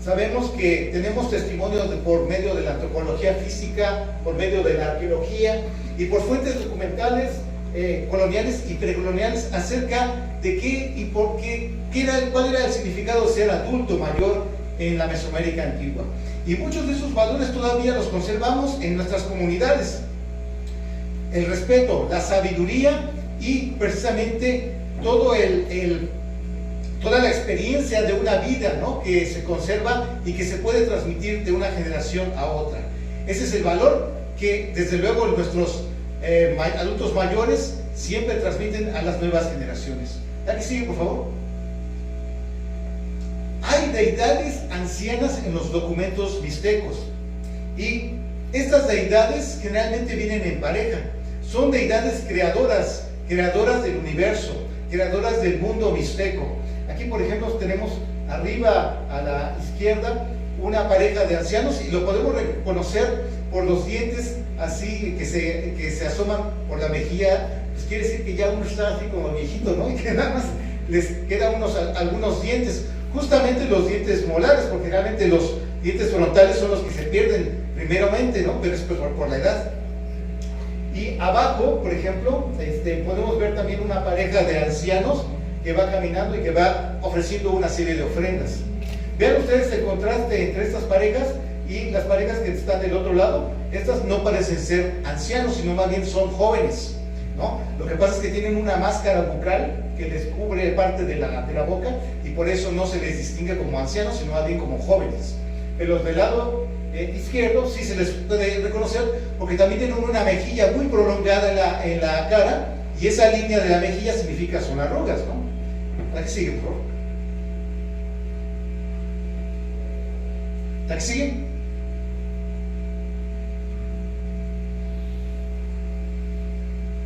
sabemos que tenemos testimonios por medio de la antropología física, por medio de la arqueología y por fuentes documentales coloniales y precoloniales acerca de qué y por qué, cuál era el significado de ser adulto mayor en la Mesoamérica antigua. Y muchos de esos valores todavía los conservamos en nuestras comunidades. El respeto, la sabiduría y precisamente toda la experiencia de una vida, ¿no?, que se conserva y que se puede transmitir de una generación a otra. Ese es el valor que desde luego nuestros adultos mayores siempre transmiten a las nuevas generaciones. ¿La que sigue, por favor? Hay deidades ancianas en los documentos mixtecos y estas deidades generalmente vienen en pareja. Son deidades creadoras del universo, creadoras del mundo mixteco. Aquí, por ejemplo, tenemos arriba a la izquierda una pareja de ancianos y lo podemos reconocer por los dientes así que se asoman por la mejilla. Pues quiere decir que ya uno está así como viejito, ¿no? Y que nada más les quedan algunos dientes, justamente los dientes molares, porque realmente los dientes frontales son los que se pierden primeramente, ¿no? Pero es por la edad. Y abajo, por ejemplo, podemos ver también una pareja de ancianos que va caminando y que va ofreciendo una serie de ofrendas. Vean ustedes el contraste entre estas parejas y las parejas que están del otro lado. Estas no parecen ser ancianos, sino más bien son jóvenes, ¿no? Lo que pasa es que tienen una máscara bucal que les cubre parte de la boca y por eso no se les distingue como ancianos, sino más bien como jóvenes. Pero los del lado izquierdo sí se les puede reconocer porque también tienen una mejilla muy prolongada en la cara y esa línea de la mejilla significa son arrugas, ¿no? ¿La que sigue, por favor? ¿La que sigue?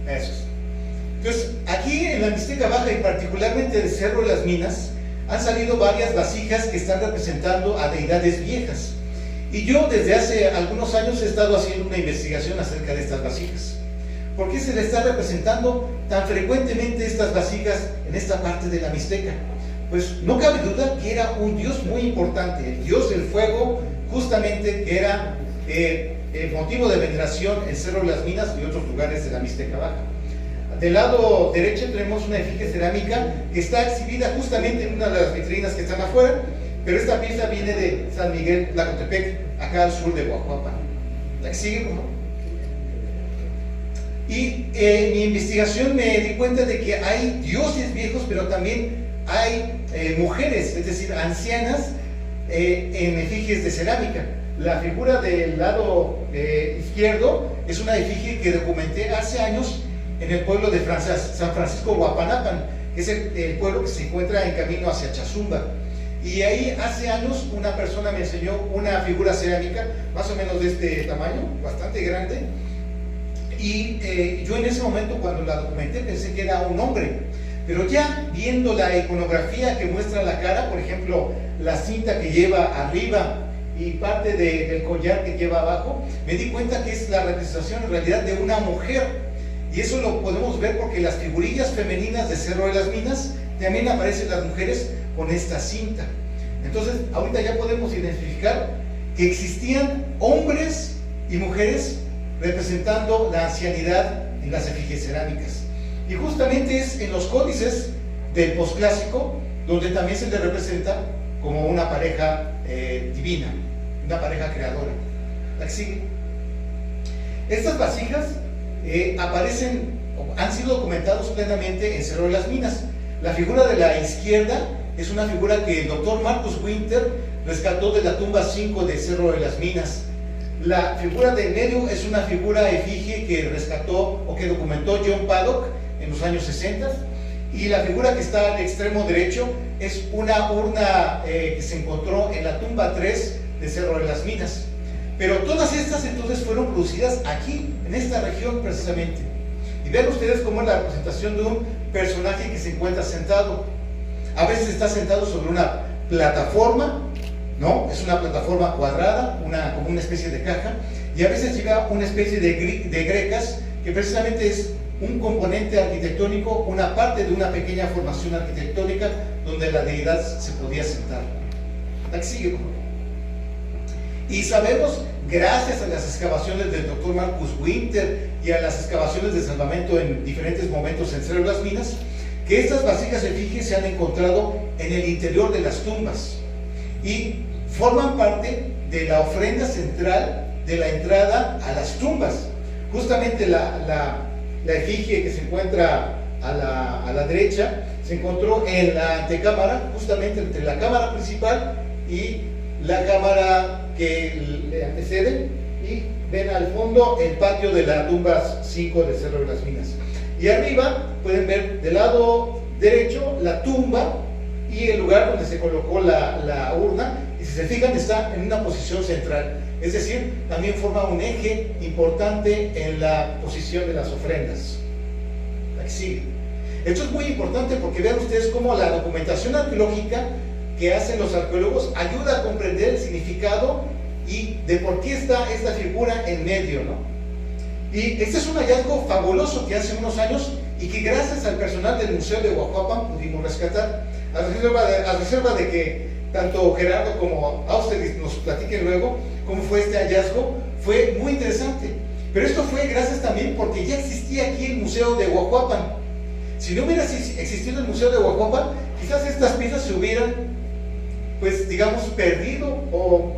Eso es. Entonces, aquí en la Mixteca Baja y particularmente del Cerro de las Minas han salido varias vasijas que están representando a deidades viejas. Y yo desde hace algunos años he estado haciendo una investigación acerca de estas vasijas. ¿Por qué se le está representando tan frecuentemente estas vasijas en esta parte de la Mixteca? Pues no cabe duda que era un dios muy importante, el dios del fuego, justamente que era motivo de veneración en Cerro de las Minas y otros lugares de la Mixteca Baja. Del lado derecho tenemos una efigie cerámica que está exhibida justamente en una de las vitrinas que están afuera, pero esta pieza viene de San Miguel Tlacotepec, acá al sur de Guajuapan. ¿La que sigue, por favor? Y en mi investigación me di cuenta de que hay dioses viejos, pero también hay mujeres, es decir, ancianas en efigies de cerámica. La figura del lado izquierdo es una efigie que documenté hace años en el pueblo de San Francisco Guapanapan, que es el pueblo que se encuentra en camino hacia Chazumba. Y ahí hace años una persona me enseñó una figura cerámica, más o menos de este tamaño, bastante grande. Y yo en ese momento, cuando la documenté, pensé que era un hombre. Pero ya viendo la iconografía que muestra la cara, por ejemplo, la cinta que lleva arriba y parte del collar que lleva abajo, me di cuenta que es la representación en realidad de una mujer. Y eso lo podemos ver porque las figurillas femeninas de Cerro de las Minas también aparecen las mujeres con esta cinta. Entonces, ahorita ya podemos identificar que existían hombres y mujeres representando la ancianidad en las efigies cerámicas. Y justamente es en los códices del posclásico donde también se le representa como una pareja divina, una pareja creadora. ¿La que sigue? Estas vasijas han sido documentados plenamente en Cerro de las Minas. La figura de la izquierda es una figura que el doctor Marcus Winter rescató de la tumba 5 de Cerro de las Minas. La figura de en medio es una figura efigie que rescató o que documentó John Paddock en los años 60, y la figura que está al extremo derecho es una urna que se encontró en la tumba 3 de Cerro de las Minas. Pero todas estas entonces fueron producidas aquí, en esta región precisamente. Y vean ustedes cómo es la representación de un personaje que se encuentra sentado. A veces está sentado sobre una plataforma, ¿no? Es una plataforma cuadrada, como una especie de caja, y a veces lleva una especie de grecas, que precisamente es un componente arquitectónico, una parte de una pequeña formación arquitectónica donde la deidad se podía sentar. ¿La que sigue? Y sabemos, gracias a las excavaciones del doctor Marcus Winter y a las excavaciones de salvamento en diferentes momentos en Cerro de las Minas, que estas vasijas efigies se han encontrado en el interior de las tumbas y forman parte de la ofrenda central de la entrada a las tumbas. Justamente la efigie que se encuentra a la derecha se encontró en la antecámara, justamente entre la cámara principal y la cámara que le antecede, y ven al fondo el patio de la tumba 5 de Cerro de las Minas. Y arriba pueden ver del lado derecho la tumba y el lugar donde se colocó la urna, y si se fijan está en una posición central, es decir, también forma un eje importante en la posición de las ofrendas. Aquí sigue. Esto es muy importante porque vean ustedes cómo la documentación arqueológica que hacen los arqueólogos ayuda a comprender el significado y de por qué está esta figura en medio, ¿no? Y este es un hallazgo fabuloso que hace unos años y que gracias al personal del Museo de Huajuapan pudimos rescatar, a reserva de que tanto Gerardo como Austerlitz nos platiquen luego cómo fue este hallazgo. Fue muy interesante, pero esto fue gracias también porque ya existía aquí el Museo de Huajuapan. Si no hubiera existido el Museo de Huajuapan, quizás estas piezas se hubieran, pues digamos, perdido, o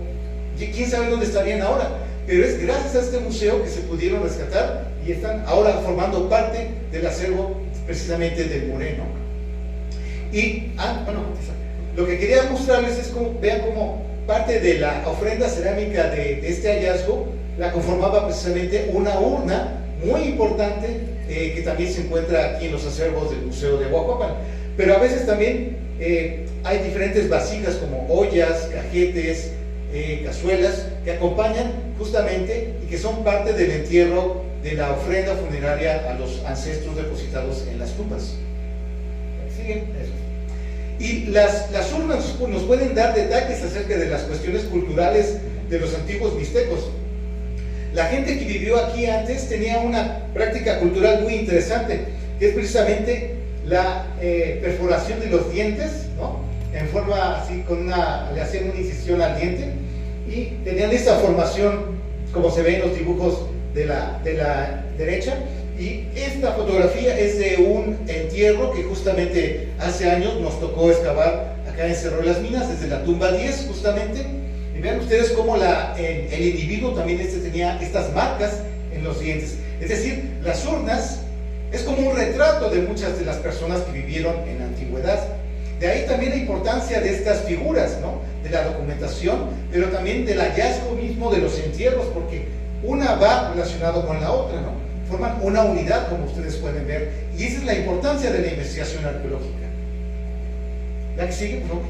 quién sabe dónde estarían ahora. Pero es gracias a este museo que se pudieron rescatar y están ahora formando parte del acervo precisamente del Moreno. Y, lo que quería mostrarles es cómo, vean cómo parte de la ofrenda cerámica de este hallazgo la conformaba precisamente una urna muy importante que también se encuentra aquí en los acervos del Museo de Huajuapan. Pero a veces también hay diferentes vasijas como ollas, cajetes, cazuelas que acompañan justamente y que son parte del entierro de la ofrenda funeraria a los ancestros depositados en las tumbas. ¿Siguen? Eso. Y las urnas nos pueden dar detalles acerca de las cuestiones culturales de los antiguos mixtecos. La gente que vivió aquí antes tenía una práctica cultural muy interesante, que es precisamente la perforación de los dientes, ¿no? En forma así, le hacían una incisión al diente y tenían esta formación como se ve en los dibujos de la derecha. Y esta fotografía es de un entierro que justamente hace años nos tocó excavar acá en Cerro de las Minas, desde la tumba 10 justamente. Y vean ustedes cómo el individuo también tenía estas marcas en los dientes. Es decir, las urnas es como un retrato de muchas de las personas que vivieron en la antigüedad. De ahí también la importancia de estas figuras, ¿no? De la documentación, pero también del hallazgo mismo de los entierros, porque una va relacionado con la otra, ¿no? Forman una unidad, como ustedes pueden ver, y esa es la importancia de la investigación arqueológica. ¿La que sigue, por favor?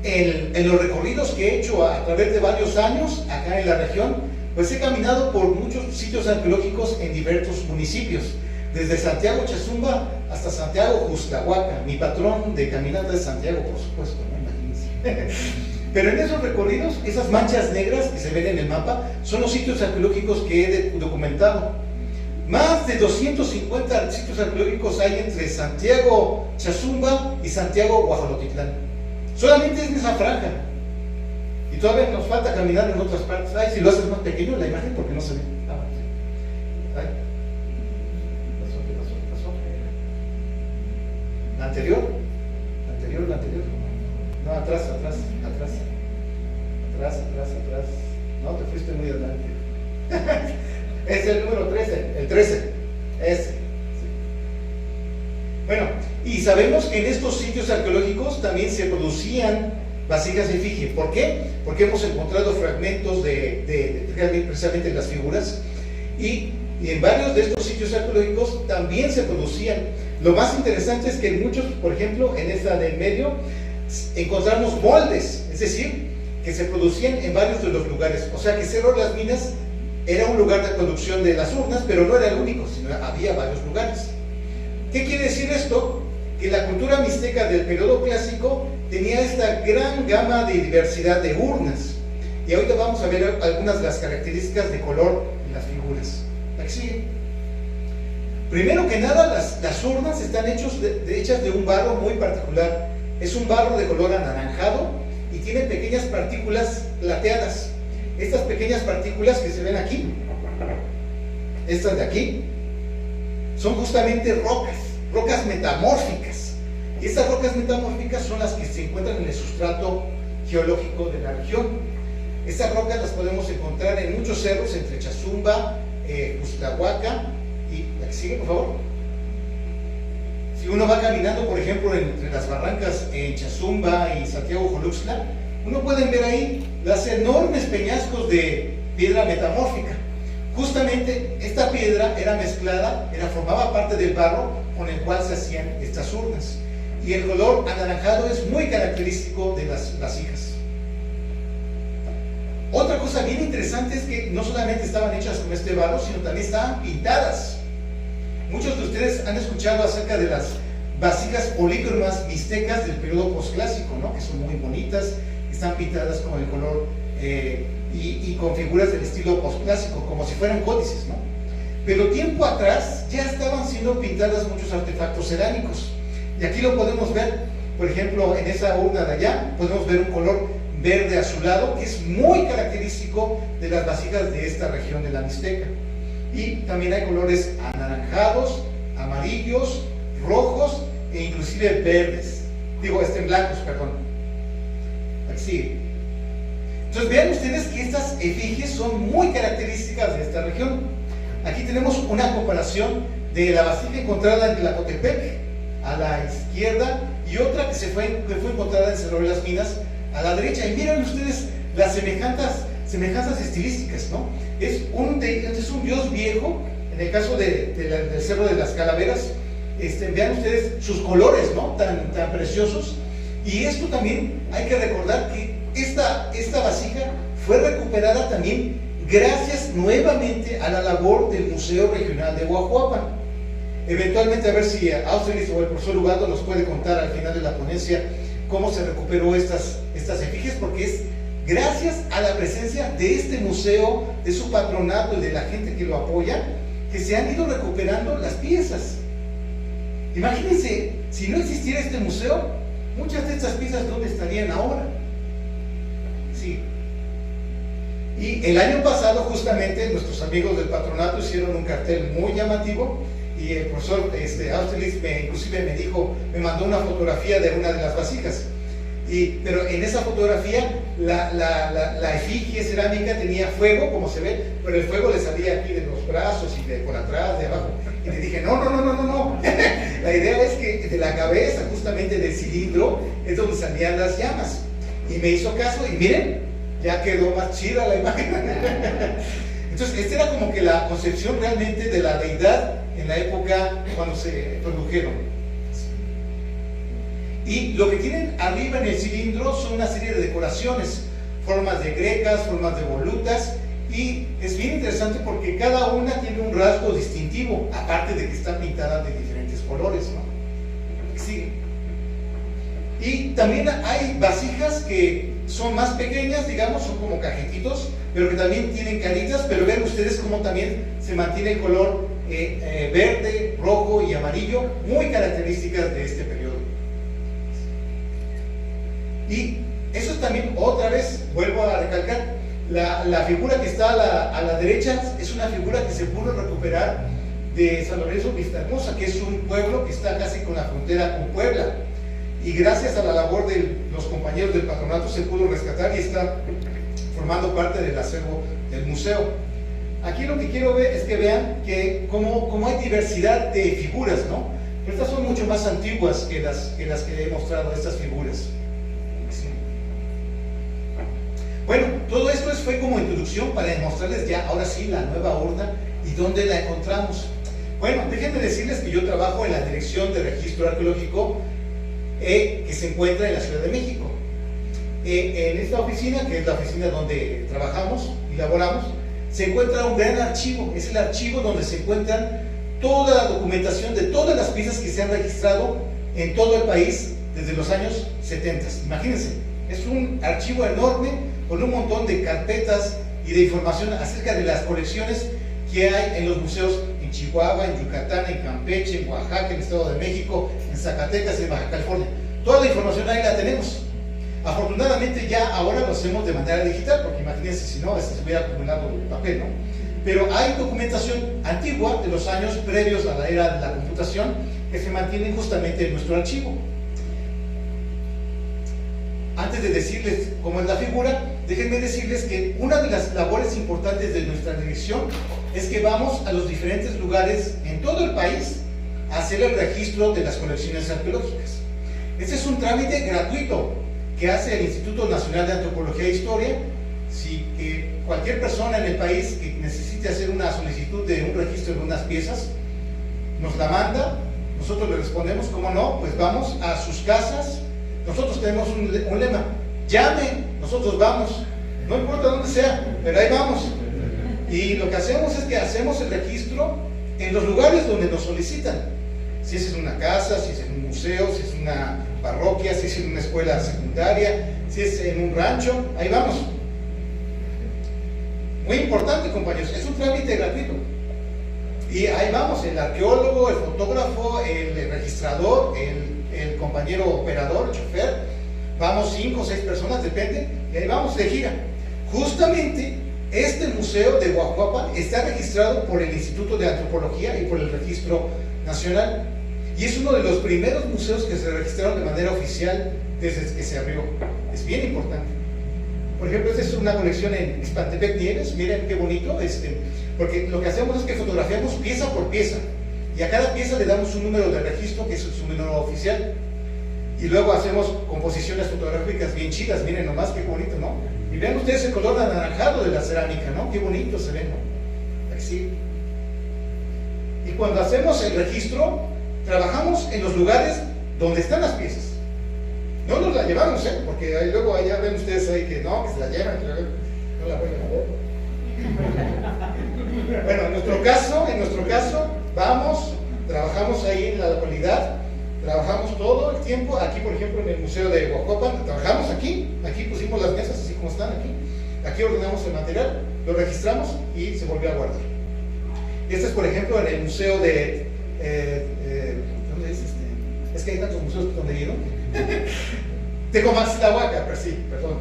En los recorridos que he hecho a través de varios años acá en la región, pues he caminado por muchos sitios arqueológicos en diversos municipios, desde Santiago Chazumba hasta Santiago Justahuaca. Mi patrón de caminata es Santiago, por supuesto, ¿no? Imagínense. Pero en esos recorridos, esas manchas negras que se ven en el mapa son los sitios arqueológicos que he documentado. Más de 250 sitios arqueológicos hay entre Santiago Chazumba y Santiago Guajolotitlán. Solamente es en esa franja. Y todavía nos falta caminar en otras partes. Ay, si lo haces más pequeño la imagen porque no se ve. Ay. Pasó. La anterior. No, atrás. No, te fuiste muy adelante. Es el número 13, el 13. Ese. Sí. Bueno, y sabemos que en estos sitios arqueológicos también se producían vasijas efigie. ¿Por qué? Porque hemos encontrado fragmentos de precisamente las figuras, y en varios de estos sitios arqueológicos también se producían. Lo más interesante es que en muchos, por ejemplo, en esta del medio, encontramos moldes, es decir, que se producían en varios de los lugares. O sea que Cerro de las Minas era un lugar de producción de las urnas, pero no era el único, sino había varios lugares. ¿Qué quiere decir esto? Que la cultura mixteca del periodo clásico tenía esta gran gama de diversidad de urnas. Y ahorita vamos a ver algunas de las características de color en las figuras. Aquí sigue. Primero que nada, las urnas están hechas de un barro muy particular. Es un barro de color anaranjado y tiene pequeñas partículas plateadas. Estas pequeñas partículas que se ven aquí, estas de aquí, son justamente rocas metamórficas. Y estas rocas metamórficas son las que se encuentran en el sustrato geológico de la región. Estas rocas las podemos encontrar en muchos cerros, entre Chazumba, Ixtlahuaca y aquí sigue, por favor. Si uno va caminando, por ejemplo, entre las barrancas en Chazumba y Santiago Joluxtla, uno puede ver ahí las enormes peñascos de piedra metamórfica. Justamente esta piedra era mezclada, formaba parte del barro con el cual se hacían estas urnas. Y el color anaranjado es muy característico de las vasijas. Otra cosa bien interesante es que no solamente estaban hechas con este barro, sino también estaban pintadas. Muchos de ustedes han escuchado acerca de las vasijas polícromas mixtecas del periodo posclásico, ¿no? Que son muy bonitas, están pintadas con el color y con figuras del estilo posclásico, como si fueran códices, ¿no? Pero tiempo atrás ya estaban siendo pintadas muchos artefactos cerámicos. Y aquí lo podemos ver, por ejemplo, en esa urna de allá, podemos ver un color verde azulado, que es muy característico de las vasijas de esta región de la Mixteca. Y también hay colores anaranjados, amarillos, rojos e inclusive verdes. Blancos, perdón. Aquí sigue. Entonces vean ustedes que estas efigies son muy características de esta región. Aquí tenemos una comparación de la vasija encontrada en Tlacotepec a la izquierda y otra que fue encontrada en Cerro de las Minas a la derecha. Y miren ustedes las semejanzas estilísticas, ¿no? Es un dios viejo, en el caso del Cerro de las Calaveras. Vean ustedes sus colores, ¿no? Tan preciosos. Y esto también hay que recordar que esta vasija fue recuperada también gracias nuevamente a la labor del Museo Regional de Huajuapan. Eventualmente, a ver si Austerlitz o el profesor Ubaldo nos puede contar al final de la ponencia cómo se recuperó estas efigies, porque es gracias a la presencia de este museo, de su patronato y de la gente que lo apoya, que se han ido recuperando las piezas. Imagínense, si no existiera este museo, muchas de estas piezas ¿dónde estarían ahora? Sí. Y el año pasado justamente nuestros amigos del patronato hicieron un cartel muy llamativo y el profesor Austerlitz inclusive me mandó una fotografía de una de las vasijas. Pero en esa fotografía la efigie cerámica tenía fuego, como se ve, pero el fuego le salía aquí de los brazos y de por atrás, de abajo. Y le dije, no. La idea es que de la cabeza, justamente del cilindro, es donde salían las llamas. Y me hizo caso y miren, ya quedó más chida la imagen. Entonces, esta era como que la concepción realmente de la deidad en la época cuando se produjeron. Y lo que tienen arriba en el cilindro son una serie de decoraciones, formas de grecas, formas de volutas, y es bien interesante porque cada una tiene un rasgo distintivo, aparte de que están pintadas de diferentes colores, ¿no? Sí. Y también hay vasijas que son más pequeñas, digamos, son como cajetitos, pero que también tienen caritas, pero vean ustedes cómo también se mantiene el color verde, rojo y amarillo, muy características de este periodo. Y eso es también, otra vez, vuelvo a recalcar, la figura que está a la derecha es una figura que se pudo recuperar de San Lorenzo Vistahermosa, que es un pueblo que está casi con la frontera con Puebla. Y gracias a la labor de los compañeros del patronato se pudo rescatar y está formando parte del acervo del museo. Aquí lo que quiero ver es que vean que como hay diversidad de figuras, ¿no? Pero estas son mucho más antiguas que las que he mostrado, estas figuras. Sí. Bueno, todo esto fue como introducción para demostrarles ya, ahora sí, la nueva urna y dónde la encontramos. Bueno, déjenme decirles que yo trabajo en la Dirección de Registro Arqueológico que se encuentra en la Ciudad de México. En esta oficina, que es la oficina donde trabajamos y laboramos, se encuentra un gran archivo. Es el archivo donde se encuentran toda la documentación de todas las piezas que se han registrado en todo el país desde los años 70. Imagínense, es un archivo enorme con un montón de carpetas y de información acerca de las colecciones que hay en los museos en Chihuahua, en Yucatán, en Campeche, en Oaxaca, en el Estado de México, en Zacatecas, en Baja California. Toda la información ahí la tenemos. Afortunadamente ya ahora lo hacemos de manera digital, porque imagínense si no, se hubiera acumulado el papel, ¿no? Pero hay documentación antigua de los años previos a la era de la computación que se mantienen justamente en nuestro archivo. Antes de decirles cómo es la figura, déjenme decirles que una de las labores importantes de nuestra dirección es que vamos a los diferentes lugares en todo el país a hacer el registro de las colecciones arqueológicas. Este es un trámite gratuito que hace el Instituto Nacional de Antropología e Historia. Si cualquier persona en el país que necesite hacer una solicitud de un registro de unas piezas, nos la manda, nosotros le respondemos, ¿cómo no? Pues vamos a sus casas. Nosotros tenemos un lema: llame, nosotros vamos, no importa dónde sea, pero ahí vamos. Y lo que hacemos es que hacemos el registro en los lugares donde nos solicitan. Si es en una casa, si es en un museo, si es en una parroquia, si es en una escuela secundaria, si es en un rancho, ahí vamos. Muy importante, compañeros, es un trámite gratuito. Y ahí vamos, el arqueólogo, el fotógrafo, el registrador, el compañero operador, el chofer, vamos 5 o 6 personas, depende, y ahí vamos de gira. Justamente este museo de Guajuapan está registrado por el Instituto de Antropología y por el Registro Nacional, y es uno de los primeros museos que se registraron de manera oficial desde que se abrió. Es bien importante. Por ejemplo, esta es una colección en Xpantepec Nieves, miren qué bonito, porque lo que hacemos es que fotografiamos pieza por pieza, y a cada pieza le damos un número de registro, que es su número oficial, y luego hacemos composiciones fotográficas bien chidas. Miren nomás qué bonito, ¿no? Y vean ustedes el color anaranjado de la cerámica, ¿no? Qué bonito se ve, ¿no? Así. Y cuando hacemos el registro, trabajamos en los lugares donde están las piezas. No nos la llevamos, porque ahí luego allá ven ustedes ahí que no, que se la llevan, que no la vuelven a ver. Bueno, en nuestro caso, vamos, trabajamos ahí en la localidad, trabajamos todo el tiempo. Aquí, por ejemplo, en el Museo de Guajuapan, trabajamos aquí pusimos las mesas así como están aquí ordenamos el material, lo registramos y se volvió a guardar. Este es, por ejemplo, en el Museo de... ¿dónde es Es que hay tantos museos donde he ido. Tecomaxtlahuaca, perdón,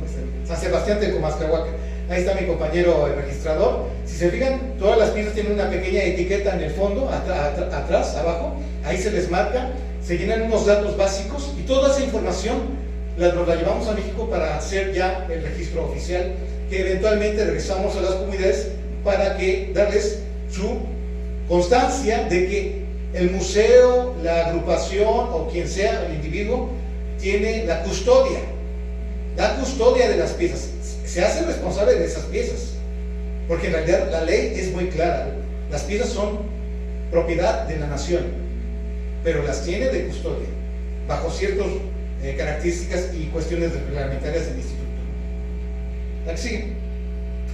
San Sebastián Tecomaxtlahuaca. Ahí está mi compañero el registrador. Si se fijan, todas las piezas tienen una pequeña etiqueta en el fondo, atrás, abajo. Ahí se les marca, se llenan unos datos básicos y toda esa información nos la llevamos a México para hacer ya el registro oficial, que eventualmente regresamos a las comunidades para que darles su constancia de que el museo, la agrupación o quien sea, el individuo, tiene la custodia de las piezas. Se hace responsable de esas piezas, porque en realidad la ley es muy clara. Las piezas son propiedad de la nación, pero las tiene de custodia, bajo ciertas características y cuestiones reglamentarias del instituto. ¿La que sigue?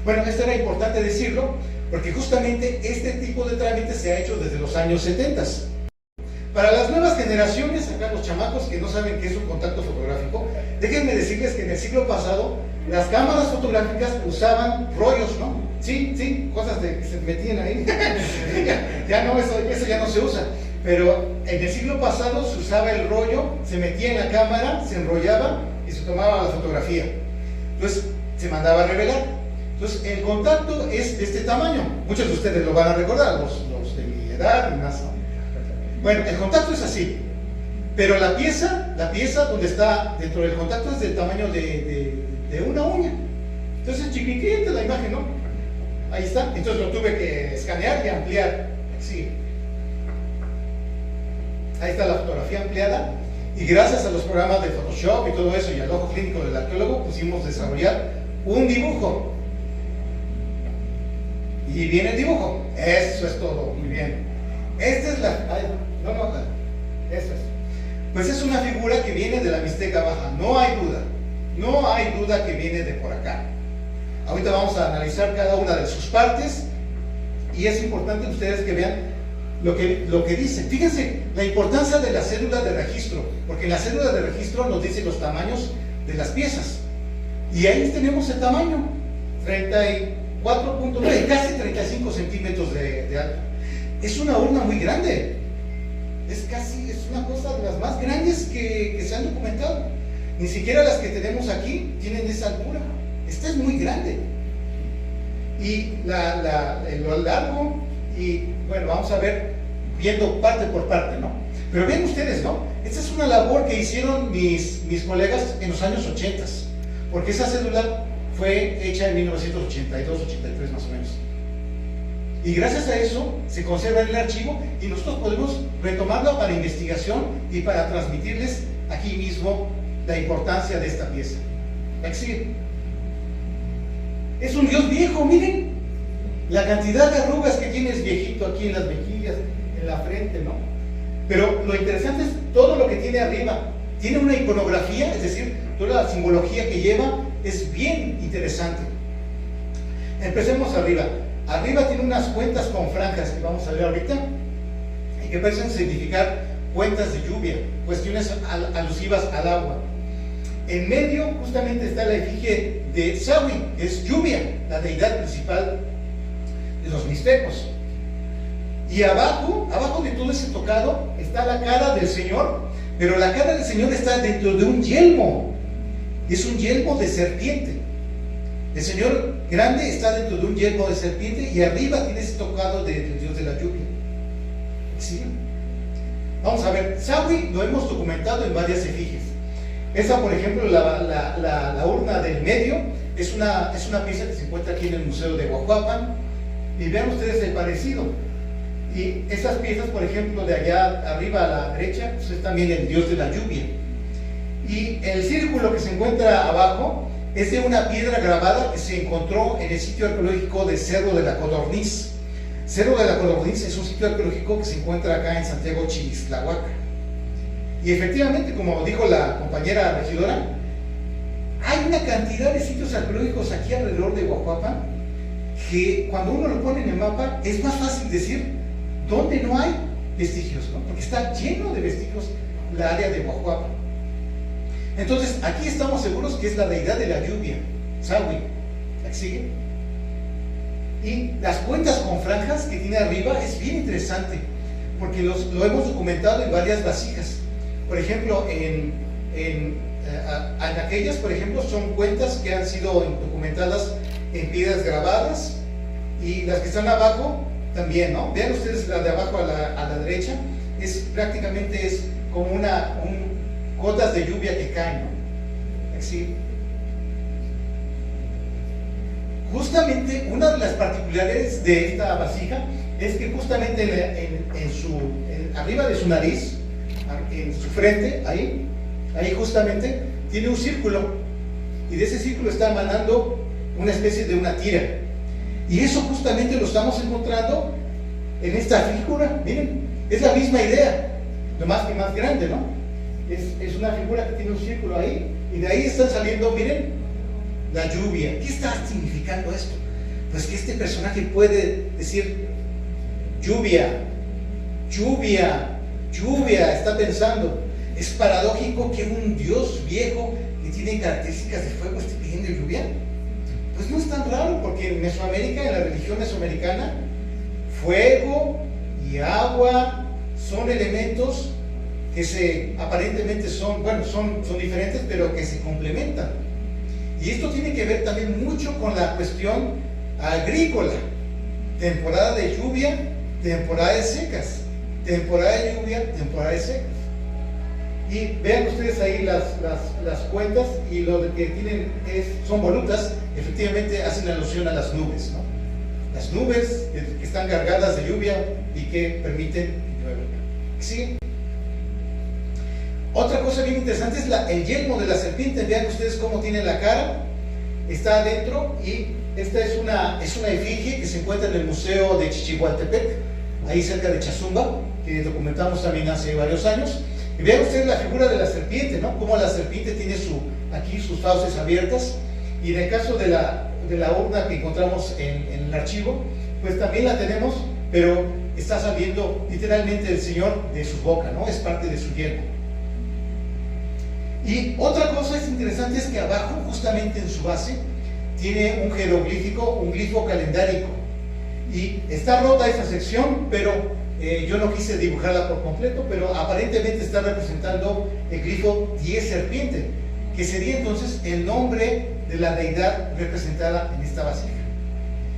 Bueno, esto era importante decirlo, porque justamente este tipo de trámite se ha hecho desde los años 70. Para las nuevas generaciones, acá los chamacos que no saben qué es un contacto fotográfico, déjenme decirles que en el siglo pasado las cámaras fotográficas usaban rollos, ¿no? Sí, cosas que se metían ahí. ya no, eso ya no se usa. Pero en el siglo pasado se usaba el rollo, se metía en la cámara, se enrollaba y se tomaba la fotografía. Entonces se mandaba a revelar. Entonces el contacto es de este tamaño. Muchos de ustedes lo van a recordar, los de mi edad y más. Bueno, el contacto es así, pero la pieza donde está dentro del contacto es del tamaño de una uña. Entonces es chiquitita la imagen, ¿no? Ahí está. Entonces lo tuve que escanear y ampliar. Sí. Ahí está la fotografía ampliada, y gracias a los programas de Photoshop y todo eso y al ojo clínico del arqueólogo pusimos desarrollar un dibujo. Y viene el dibujo. Eso es todo, muy bien. Esta es esa es. Pues es una figura que viene de la Mixteca Baja, no hay duda que viene de por acá. Ahorita vamos a analizar cada una de sus partes, y es importante ustedes que vean lo que dice. Fíjense la importancia de la cédula de registro, porque en la cédula de registro nos dice los tamaños de las piezas, y ahí tenemos el tamaño: 34.9, casi 35 centímetros de alto. Es una urna muy grande, es una cosa de las más grandes que se han documentado. Ni siquiera las que tenemos aquí tienen esa altura. Esta es muy grande. Y lo largo, y bueno, vamos a ver, viendo parte por parte, ¿no? Pero vean ustedes, ¿no? Esta es una labor que hicieron mis colegas en los años 80, porque esa cédula fue hecha en 1982, 83 más o menos. Y gracias a eso se conserva en el archivo y nosotros podemos retomarlo para investigación y para transmitirles aquí mismo la importancia de esta pieza. Sigue. Es un Dios viejo, miren la cantidad de arrugas que tiene, es viejito aquí en las mejillas, en la frente, ¿no? Pero lo interesante es todo lo que tiene arriba. Tiene una iconografía, es decir, toda la simbología que lleva es bien interesante. Empecemos arriba. Arriba tiene unas cuentas con franjas que vamos a ver ahorita y que parecen significar cuentas de lluvia, cuestiones alusivas al agua. En medio justamente está la efigie de Sawi, que es lluvia, la deidad principal de los mixtecos. Y abajo de todo ese tocado está la cara del Señor, pero la cara del Señor está dentro de un yelmo. Es un yelmo de serpiente. El Señor grande está dentro de un yelmo de serpiente y arriba tiene ese tocado del Dios de la lluvia. ¿Sí? Vamos a ver, Sawi lo hemos documentado en varias efigies. Esa, por ejemplo, la urna del medio, es una pieza que se encuentra aquí en el Museo de Huajuapan. Y vean ustedes el parecido. Y esas piezas, por ejemplo, de allá arriba a la derecha, pues es también el Dios de la lluvia. Y el círculo que se encuentra abajo es de una piedra grabada que se encontró en el sitio arqueológico de Cerro de la Codorniz. Cerro de la Codorniz es un sitio arqueológico que se encuentra acá en Santiago Chilistlahuaca. Y efectivamente, como dijo la compañera regidora, hay una cantidad de sitios arqueológicos aquí alrededor de Huajuapan que cuando uno lo pone en el mapa es más fácil decir dónde no hay vestigios, ¿no? Porque está lleno de vestigios la área de Huajuapan. Entonces, aquí estamos seguros que es la deidad de la lluvia, Sawi. ¿Aquí sigue? Y las cuentas con franjas que tiene arriba es bien interesante, porque lo hemos documentado en varias vasijas. Por ejemplo, en aquellas, por ejemplo, son cuentas que han sido documentadas en piedras grabadas, y las que están abajo también, ¿no? Vean ustedes la de abajo a la derecha, prácticamente es como gotas de lluvia que caen, ¿no? Así. Justamente una de las particularidades de esta vasija es que justamente arriba de su nariz, en su frente, ahí justamente tiene un círculo, y de ese círculo está emanando una especie de una tira, y eso justamente lo estamos encontrando en esta figura. Miren, es la misma idea, nomás que más grande, ¿no? Es una figura que tiene un círculo ahí, y de ahí están saliendo, miren, la lluvia. ¿Qué está significando esto? Pues que este personaje puede decir lluvia, lluvia, lluvia, está pensando. Es paradójico que un Dios viejo que tiene características de fuego esté pidiendo lluvia. Pues no es tan raro, porque en Mesoamérica, en la religión mesoamericana, fuego y agua son elementos que aparentemente son diferentes, pero que se complementan. Y esto tiene que ver también mucho con la cuestión agrícola. Temporada de lluvia, temporada de secas. Temporada de lluvia, temporada de secas. Y vean ustedes ahí las cuentas, y lo que tienen son volutas, efectivamente hacen alusión a las nubes, ¿no? Las nubes que están cargadas de lluvia y que permiten llueve. ¿Sí? Otra cosa bien interesante es el yelmo de la serpiente. Vean ustedes cómo tiene la cara, está adentro, y esta es una efigie que se encuentra en el Museo de Chichihualtepec, ahí cerca de Chazumba, que documentamos también hace varios años. Y vean ustedes la figura de la serpiente, ¿no? Cómo la serpiente tiene aquí sus fauces abiertas, y en el caso de la urna que encontramos en el archivo, pues también la tenemos, pero está saliendo literalmente el Señor de su boca, ¿no? Es parte de su yelmo. Y otra cosa interesante es que abajo, justamente en su base, tiene un jeroglífico, un glifo calendárico, y está rota esa sección, pero yo no quise dibujarla por completo, pero aparentemente está representando el glifo 10 serpiente, que sería entonces el nombre de la deidad representada en esta vasija.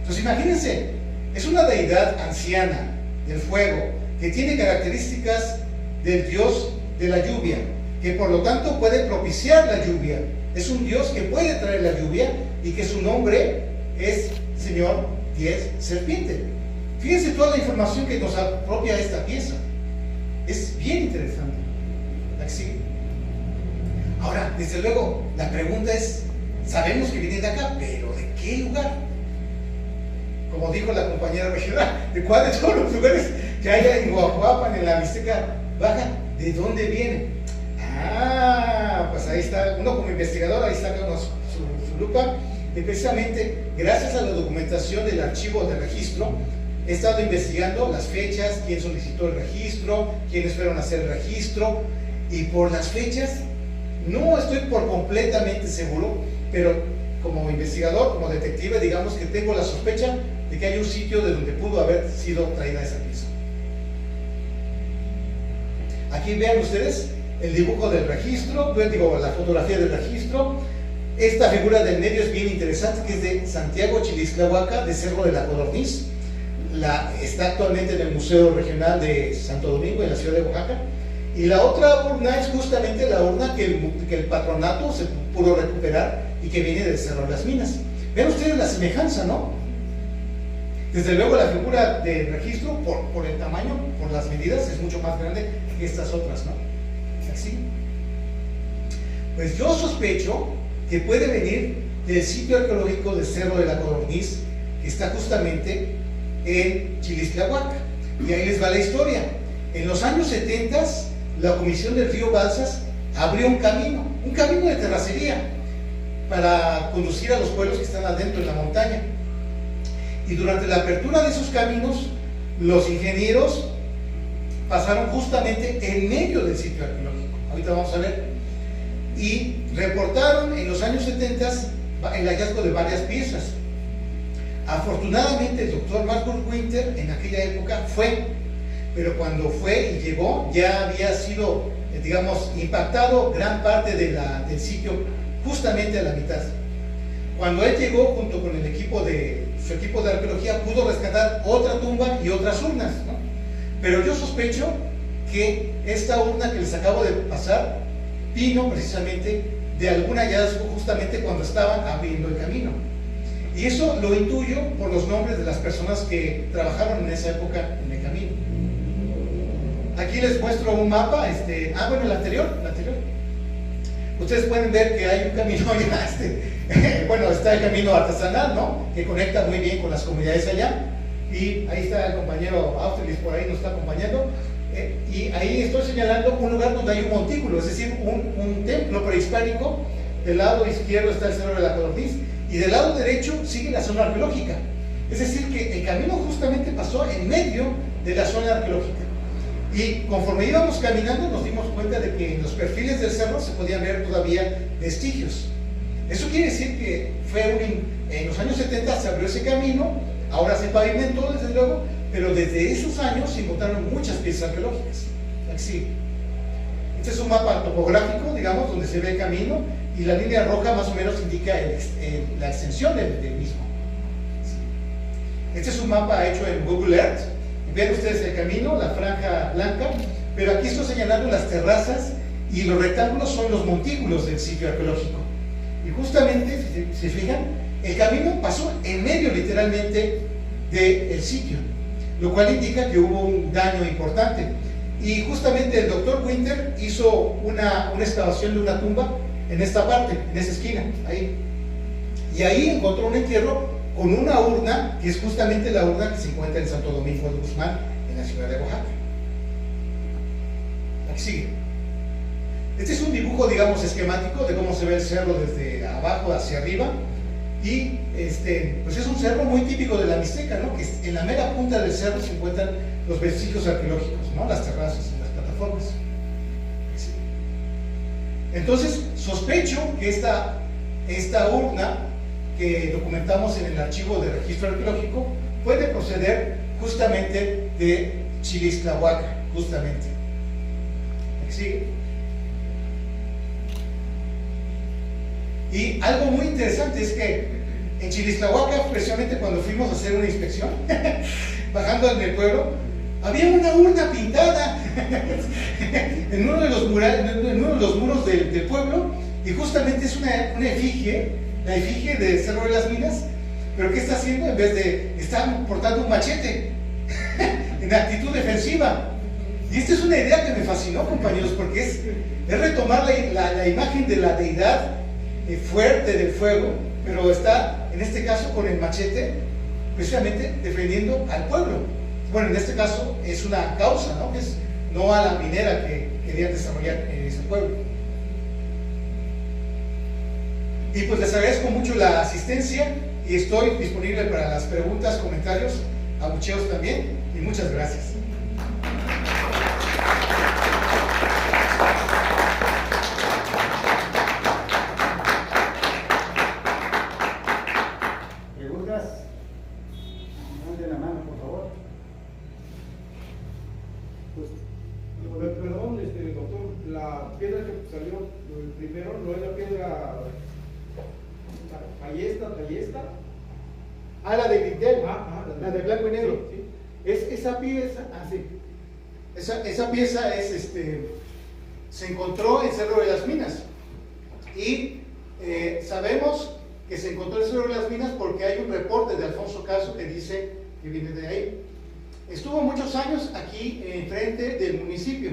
Entonces imagínense, es una deidad anciana del fuego, que tiene características del dios de la lluvia, que por lo tanto puede propiciar la lluvia. Es un dios que puede traer la lluvia y que su nombre es Señor Diez Serpiente. Fíjense toda la información que nos apropia esta pieza. Es bien interesante. Así. Ahora, desde luego, la pregunta es, sabemos que viene de acá, pero ¿de qué lugar? Como dijo la compañera regional, ¿de cuál de todos los lugares que haya en Guajuapan, en la Mixteca Baja? ¿De dónde viene? Pues ahí está, uno como investigador, ahí saca su lupa, y precisamente gracias a la documentación del archivo de registro, he estado investigando las fechas, quién solicitó el registro, quiénes fueron a hacer el registro, y por las fechas, no estoy por completamente seguro, pero como investigador, como detective, digamos que tengo la sospecha de que hay un sitio de donde pudo haber sido traída esa pieza. Aquí vean ustedes el dibujo del registro, digo, la fotografía del registro. Esta figura del medio es bien interesante, que es de Santiago Chilisclahuaca, de Cerro de la Codorniz. Está actualmente en el Museo Regional de Santo Domingo, en la ciudad de Oaxaca. Y la otra urna es justamente la urna que el patronato se pudo recuperar y que viene del Cerro de las Minas. Vean ustedes la semejanza, ¿no? Desde luego la figura del registro, por el tamaño, por las medidas, es mucho más grande que estas otras, ¿no? Así. Pues yo sospecho que puede venir del sitio arqueológico del Cerro de la Codorniz, que está justamente en Chilisclahuaca. Y ahí les va la historia. En los años 70, la Comisión del Río Balsas abrió un camino de terracería para conducir a los pueblos que están adentro en la montaña. Y durante la apertura de esos caminos, los ingenieros pasaron justamente en medio del sitio arqueológico. Ahorita vamos a ver. Y reportaron en los años 70 el hallazgo de varias piezas. Afortunadamente el doctor Marcus Winter en aquella época fue, pero cuando fue y llegó ya había sido, digamos, impactado gran parte del sitio, justamente a la mitad. Cuando él llegó junto con su equipo de arqueología, pudo rescatar otra tumba y otras urnas, ¿no? Pero yo sospecho que esta urna que les acabo de pasar vino precisamente de algún hallazgo justamente cuando estaban abriendo el camino. Y eso lo intuyo por los nombres de las personas que trabajaron en esa época en el camino. Aquí les muestro un mapa, bueno, el anterior. Ustedes pueden ver que hay un camino ya, bueno, está el camino artesanal, ¿no? Que conecta muy bien con las comunidades allá. Y ahí está el compañero Austerlitz, por ahí nos está acompañando. Y ahí estoy señalando un lugar donde hay un montículo, es decir, un templo prehispánico. Del lado izquierdo está el Cerro de la Codorniz y del lado derecho sigue la zona arqueológica. Es decir, que el camino justamente pasó en medio de la zona arqueológica. Y conforme íbamos caminando nos dimos cuenta de que en los perfiles del cerro se podían ver todavía vestigios. Eso quiere decir que en los años 70 se abrió ese camino, ahora se pavimentó desde luego, pero desde esos años se encontraron muchas piezas arqueológicas. Así. Este es un mapa topográfico, digamos, donde se ve el camino y la línea roja más o menos indica la extensión del mismo. Este es un mapa hecho en Google Earth. Ven ustedes el camino, la franja blanca, pero aquí estoy señalando las terrazas y los rectángulos son los montículos del sitio arqueológico. Y justamente, si se fijan, el camino pasó en medio literalmente del sitio, lo cual indica que hubo un daño importante. Y justamente el doctor Winter hizo una excavación de una tumba en esta parte, en esa esquina, ahí. Y ahí encontró un entierro con una urna, que es justamente la urna que se encuentra en Santo Domingo de Guzmán, en la ciudad de Oaxaca. Aquí sigue. Este es un dibujo, digamos, esquemático de cómo se ve el cerro desde abajo hacia arriba. Y pues es un cerro muy típico de la Mixteca, ¿no? Que en la mera punta del cerro se encuentran los vestigios arqueológicos, ¿no? Las terrazas y las plataformas. ¿Sí? Entonces, sospecho que esta urna que documentamos en el archivo de registro arqueológico puede proceder justamente de Chilisclahuaca, justamente. ¿Sigue? Y algo muy interesante es que en Chilislahuaca, precisamente cuando fuimos a hacer una inspección, bajando en el pueblo, había una urna pintada en uno de los muros del pueblo, y justamente es una efigie, la efigie de Cerro de las Minas. Pero ¿qué está haciendo? En vez de estar portando un machete en actitud defensiva. Y esta es una idea que me fascinó, compañeros, porque es retomar la imagen de la deidad fuerte del fuego, pero está en este caso con el machete, precisamente defendiendo al pueblo. Bueno, en este caso es una causa, ¿no? Que es no a la minera que querían desarrollar en ese pueblo. Y pues les agradezco mucho la asistencia y estoy disponible para las preguntas, comentarios, abucheos también, y muchas gracias. ¿Preguntas? Levanten la mano, por favor. Pues, perdón, doctor, la piedra que salió primero no es la piedra tallesta. Ah, la de Dintel, la de blanco y negro. Sí, Esa pieza, esa pieza se encontró en Cerro de las Minas. Y sabemos que se encontró en Cerro de las Minas porque hay un reporte de Alfonso Caso que dice que viene de ahí. Estuvo muchos años aquí enfrente del municipio,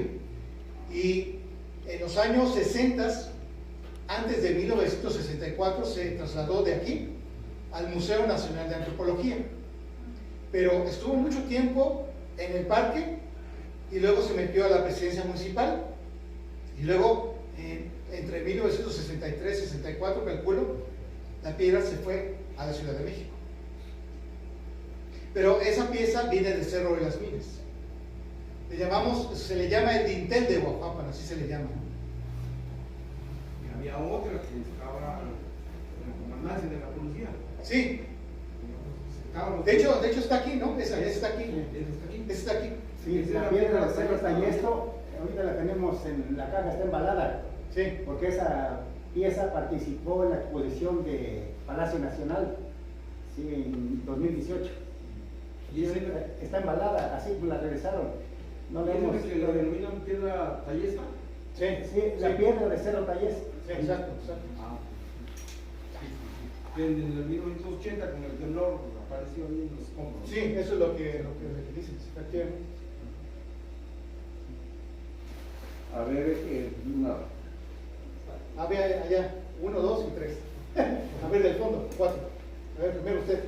y en los años 60, antes de 1964, se trasladó de aquí al Museo Nacional de Antropología. Pero estuvo mucho tiempo en el parque y luego se metió a la presidencia municipal, y luego entre 1963 y 64, calculo, la piedra se fue a la Ciudad de México. Pero esa pieza viene del Cerro de las Minas. Se le llama el dintel de Huajuapan, así se le llama. Y había otra que estaba en la comandancia de la policía. Sí. De hecho está aquí, ¿no? Esa está aquí. Esa está aquí. Sí, la piedra de Cerro Tallesto, ahorita la tenemos en la caja, está embalada. Sí. Porque esa pieza participó en la exposición de Palacio Nacional, sí, en 2018. Y está embalada, así la regresaron. No la hemos. ¿Que la denominan piedra tallesta? Sí, Sí, la piedra de Cerro Tallesto. sí, exacto. En el 1980, con el temblor, apareció ahí en los escombros. Sí, eso es lo que dicen, efectivamente. A ver, Había allá 1, 2 y 3. A ver, del fondo, 4. A ver, primero usted.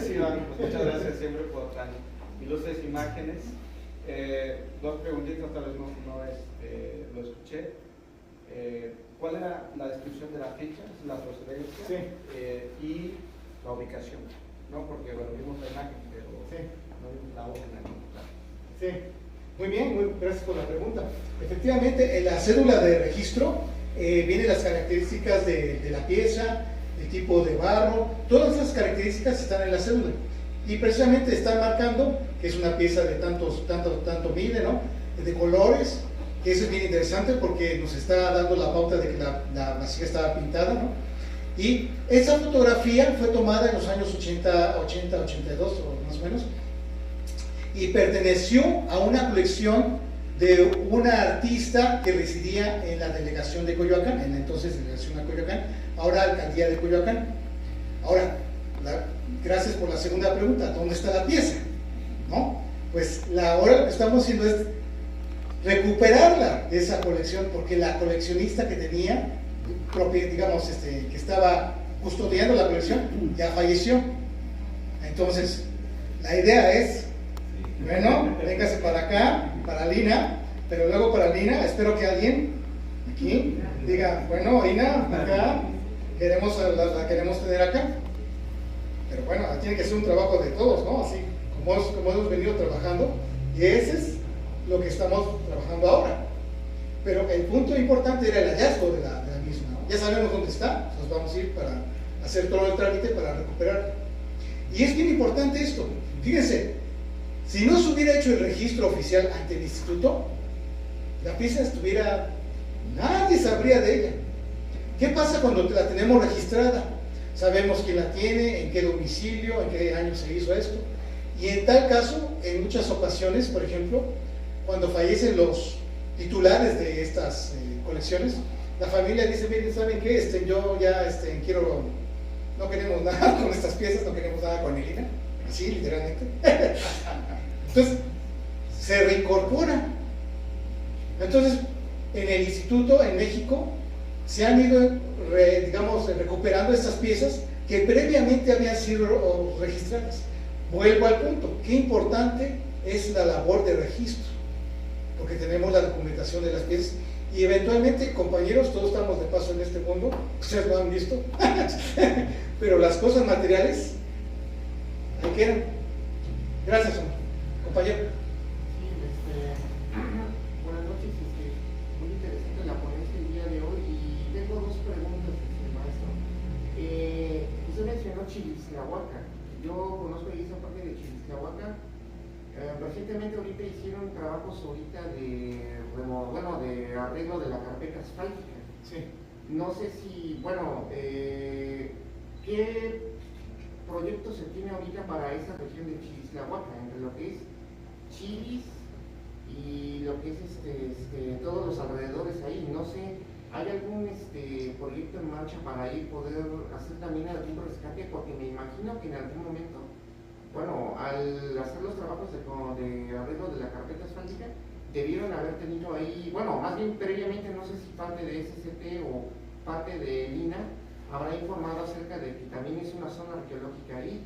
Sí, Iván, pues muchas gracias siempre por tan ilustres imágenes. Dos preguntitas, tal vez no lo escuché. ¿Cuál era la descripción de la ficha, la procedencia? Sí. Y la ubicación, ¿no? Porque bueno, vimos la imagen, pero Sí. no vimos la orden. Sí, muy bien, gracias por la pregunta. Efectivamente, en la cédula de registro vienen las características de la pieza, el tipo de barro, todas esas características están en la cédula. Y precisamente están marcando que es una pieza de tanto mide, ¿no? De colores, que eso es bien interesante porque nos está dando la pauta de que la vasija estaba pintada, ¿no? Y esa fotografía fue tomada en los años 82 o más o menos, y perteneció a una colección de una artista que residía en la delegación de Coyoacán, en la entonces delegación de Coyoacán, ahora alcaldía de Coyoacán. Ahora, gracias por la segunda pregunta, ¿dónde está la pieza? ¿No? Pues ahora lo que estamos haciendo es recuperarla, esa colección, porque la coleccionista que tenía, digamos, que estaba custodiando la colección, ya falleció. Entonces, la idea es, bueno, véngase para acá, para Lina, pero luego para Lina, espero que alguien aquí diga, bueno, Lina, acá, la queremos tener acá. Pero bueno, tiene que ser un trabajo de todos, ¿no? Así como hemos venido trabajando, y ese es lo que estamos trabajando ahora. Pero el punto importante era el hallazgo de la misma, ¿no? Ya sabemos dónde está, nos vamos a ir para hacer todo el trámite para recuperarla. Y es bien importante esto. Fíjense, si no se hubiera hecho el registro oficial ante el instituto, la pieza nadie sabría de ella. ¿Qué pasa cuando la tenemos registrada? Sabemos quién la tiene, en qué domicilio, en qué año se hizo esto. Y en tal caso, en muchas ocasiones, por ejemplo, cuando fallecen los titulares de estas colecciones, la familia dice, miren, ¿saben qué? Yo ya no queremos nada con estas piezas, no queremos nada con Elina, así literalmente. Entonces, se reincorpora. Entonces, en el instituto, en México, se han ido, recuperando estas piezas que previamente habían sido registradas. Vuelvo al punto, qué importante es la labor de registro, porque tenemos la documentación de las piezas y eventualmente, compañeros, todos estamos de paso en este mundo, ustedes lo han visto, pero las cosas materiales ahí quedan. Gracias, compañero. Sí, buenas noches, muy interesante la ponencia el día de hoy y tengo dos preguntas, maestro. Usted mencionó Chilisnahuaca. Yo conozco ahí esa parte de Chilisnahuaca. Recientemente ahorita hicieron trabajos de arreglo de la carpeta asfáltica. Sí. No sé si, ¿qué proyecto se tiene ahorita para esa región de Chilisnahuaca, entre lo que es Chilis y lo que es todos los alrededores ahí? No sé, ¿hay algún proyecto en marcha para ahí poder hacer también algún rescate? Porque me imagino que en algún momento, al hacer los trabajos de arreglo de la carpeta asfáltica, debieron haber tenido ahí, más bien previamente, no sé si parte de SCT o parte de Lina habrá informado acerca de que también es una zona arqueológica ahí.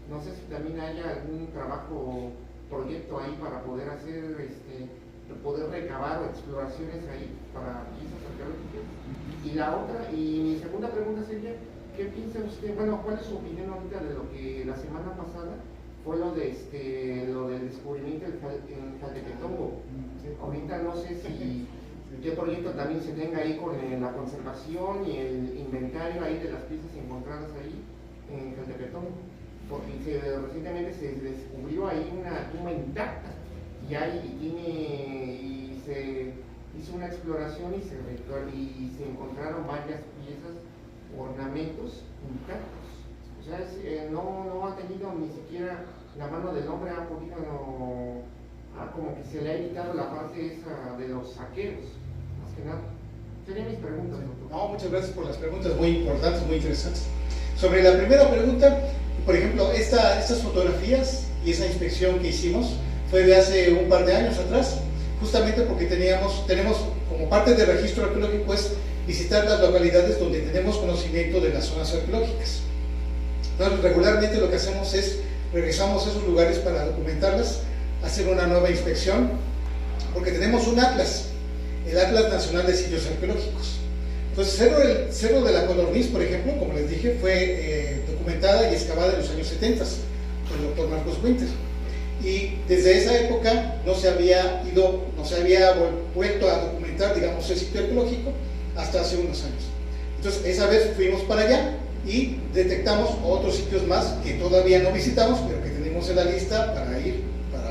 No sé si también haya algún proyecto ahí para poder hacer, poder recabar exploraciones ahí para piezas arqueológicas. Y mi segunda pregunta sería, ¿qué piensa usted, cuál es su opinión ahorita de lo que la semana pasada fue lo del descubrimiento en Jaltepetongo? Ahorita no sé si qué proyecto también se tenga ahí con la conservación y el inventario ahí de las piezas encontradas ahí en Jaltepetongo, porque recientemente se descubrió ahí una tumba intacta y se hizo una exploración y se encontraron varias piezas, ornamentos intactos. O sea, no ha tenido ni siquiera la mano del hombre, ha podido, como que se le ha evitado la parte esa de los saqueos, más que nada. Serían mis preguntas, doctor. No, muchas gracias por las preguntas, muy importantes, muy interesantes. Sobre la primera pregunta, por ejemplo, estas fotografías y esa inspección que hicimos fue de hace un par de años atrás, justamente porque tenemos como parte del registro arqueológico es visitar las localidades donde tenemos conocimiento de las zonas arqueológicas. Entonces, regularmente lo que hacemos es regresamos a esos lugares para documentarlas, hacer una nueva inspección, porque tenemos un atlas, el Atlas Nacional de Sitios Arqueológicos. Entonces, el Cerro de la Codorniz, por ejemplo, como les dije, fue documentada y excavada en los años 70 por el doctor Marcos Winter. Y desde esa época no se había vuelto a documentar, digamos, el sitio arqueológico hasta hace unos años. Entonces, esa vez fuimos para allá y detectamos otros sitios más que todavía no visitamos, pero que tenemos en la lista para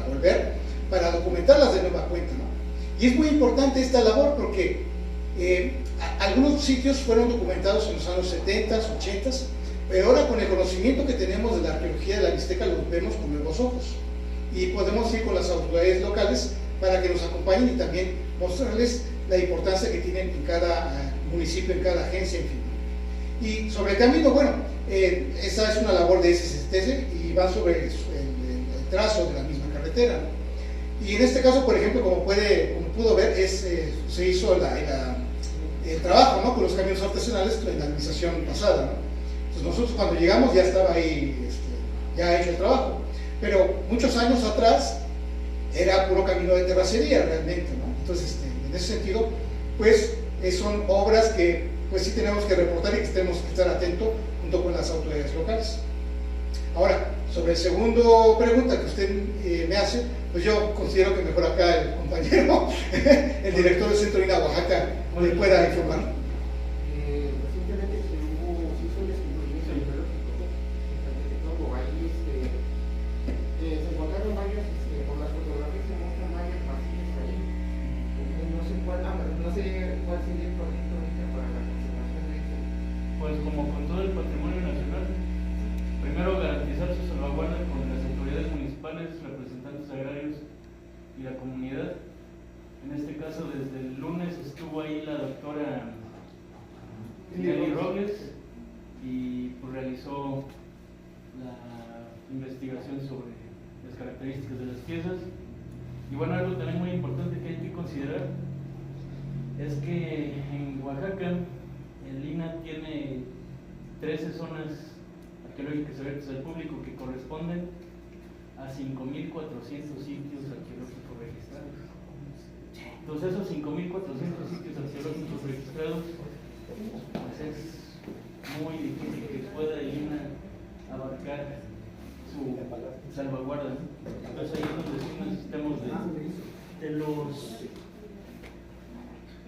volver, para documentarlas de nueva cuenta, ¿no? Y es muy importante esta labor porque algunos sitios fueron documentados en los años 70, 80, pero ahora con el conocimiento que tenemos de la arqueología de la Mixteca los vemos con nuevos ojos y podemos ir con las autoridades locales para que nos acompañen y también mostrarles la importancia que tienen en cada municipio, en cada agencia, en fin. Y sobre el camino, esa es una labor de SCT y va sobre el trazo de la misma carretera, ¿no? Y en este caso, por ejemplo, como pudo ver, se hizo el trabajo, ¿no?, con los caminos artesanales en la administración pasada, ¿no? Entonces nosotros cuando llegamos ya estaba ahí ya hecho el trabajo, pero muchos años atrás era puro camino de terracería realmente, ¿no? Entonces en ese sentido, pues son obras que pues sí tenemos que reportar y que tenemos que estar atentos junto con las autoridades locales. Ahora, sobre la segunda pregunta que usted me hace, pues yo considero que mejor acá el compañero, el director del Centro INA Oaxaca, le pueda informar. Recientemente se hizo un descubrimiento arqueológico en Jaltepetongo. Ahí se encontraron varias, por las fotografías se muestran varias vasijas ahí. No sé cuál sería el proyecto ahorita para la conservación de este todo el patrimonio nacional. Primero, garantizar su salvaguarda con las autoridades municipales, representantes agrarios y la comunidad. En este caso, desde el lunes estuvo ahí la doctora Nelly Robles y pues realizó la investigación sobre las características de las piezas. Y bueno, algo también muy importante que hay que considerar es que en Oaxaca el INAH tiene 13 zonas arqueológicas abiertas al público que corresponden a 5.400 sitios arqueológicos registrados. Entonces esos 5.400 sitios arqueológicos registrados, pues es muy difícil que pueda el INAH abarcar su salvaguarda. Entonces ahí es donde sí necesitamos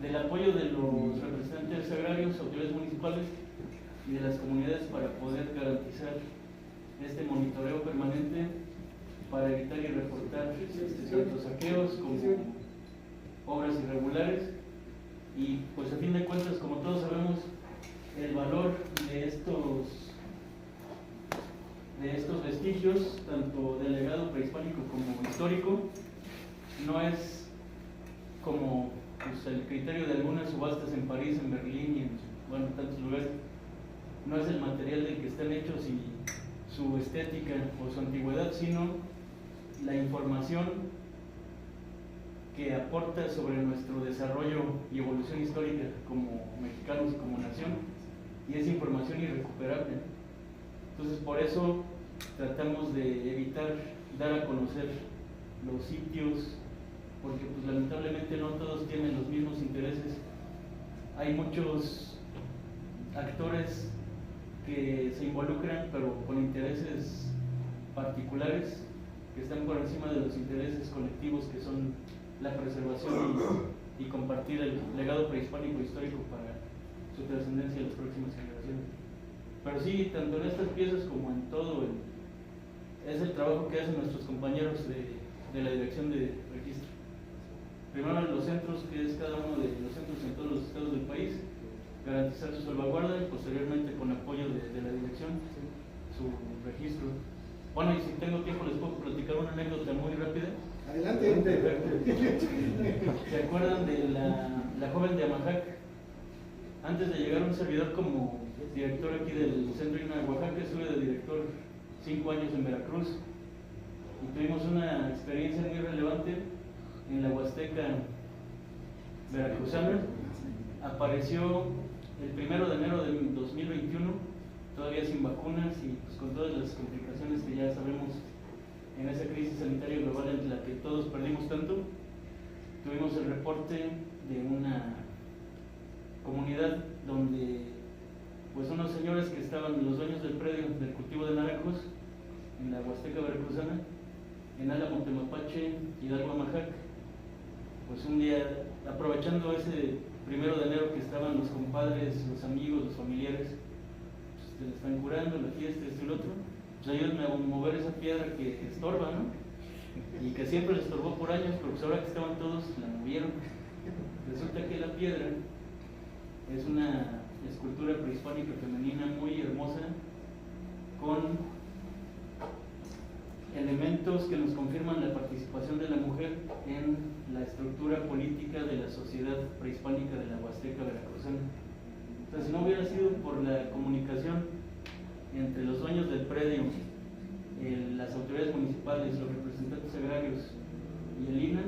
del apoyo de los representantes agrarios, autoridades municipales y de las comunidades para poder garantizar este monitoreo permanente para evitar y reportar tanto saqueos como obras irregulares. Y pues a fin de cuentas, como todos sabemos, el valor de estos vestigios, tanto del legado prehispánico como histórico, no es como pues, el criterio de algunas subastas en París, en Berlín y en tantos lugares. No es el material del que están hechos y su estética o su antigüedad, sino la información que aporta sobre nuestro desarrollo y evolución histórica como mexicanos y como nación, y es información irrecuperable. Entonces, por eso tratamos de evitar dar a conocer los sitios, porque pues lamentablemente no todos tienen los mismos intereses. Hay muchos actores que se involucran, pero con intereses particulares que están por encima de los intereses colectivos, que son la preservación y compartir el legado prehispánico histórico para su trascendencia en las próximas generaciones. Pero sí, tanto en estas piezas como en todo, es el trabajo que hacen nuestros compañeros de la Dirección de Registro. Primero en los centros, que es cada uno de los centros en todos los estados del país, garantizar su salvaguarda y posteriormente con apoyo de la dirección, su registro. Bueno, y si tengo tiempo les puedo platicar una anécdota muy rápida. Adelante. ¿Se acuerdan de la joven de Amajac? Antes de llegar a un servidor como director aquí del Centro INAH de Oaxaca, estuve de director 5 años en Veracruz y tuvimos una experiencia muy relevante en la Huasteca veracruzana. Apareció el 1 de enero de 2021, todavía sin vacunas y pues con todas las complicaciones que ya sabemos en esa crisis sanitaria global en la que todos perdimos tanto. Tuvimos el reporte de una comunidad donde pues unos señores que estaban los dueños del predio del cultivo de naranjos en la Huasteca veracruzana, en Álamo, Temapache, Hidalgo, Amajac, pues un día, aprovechando ese 1 de enero que estaban los compadres, los amigos, los familiares, pues se le están curando la fiesta, esto y lo otro, pues ayúdenme a mover esa piedra que estorba, ¿no? Y que siempre les estorbó por años, pero pues ahora que estaban todos, la movieron. Resulta que la piedra es una escultura prehispánica femenina muy hermosa, con elementos que nos confirman la participación de la mujer en la estructura política de la sociedad prehispánica de la Huasteca veracruzana. Entonces, si no hubiera sido por la comunicación entre los dueños del predio, las autoridades municipales, los representantes agrarios y el INAH,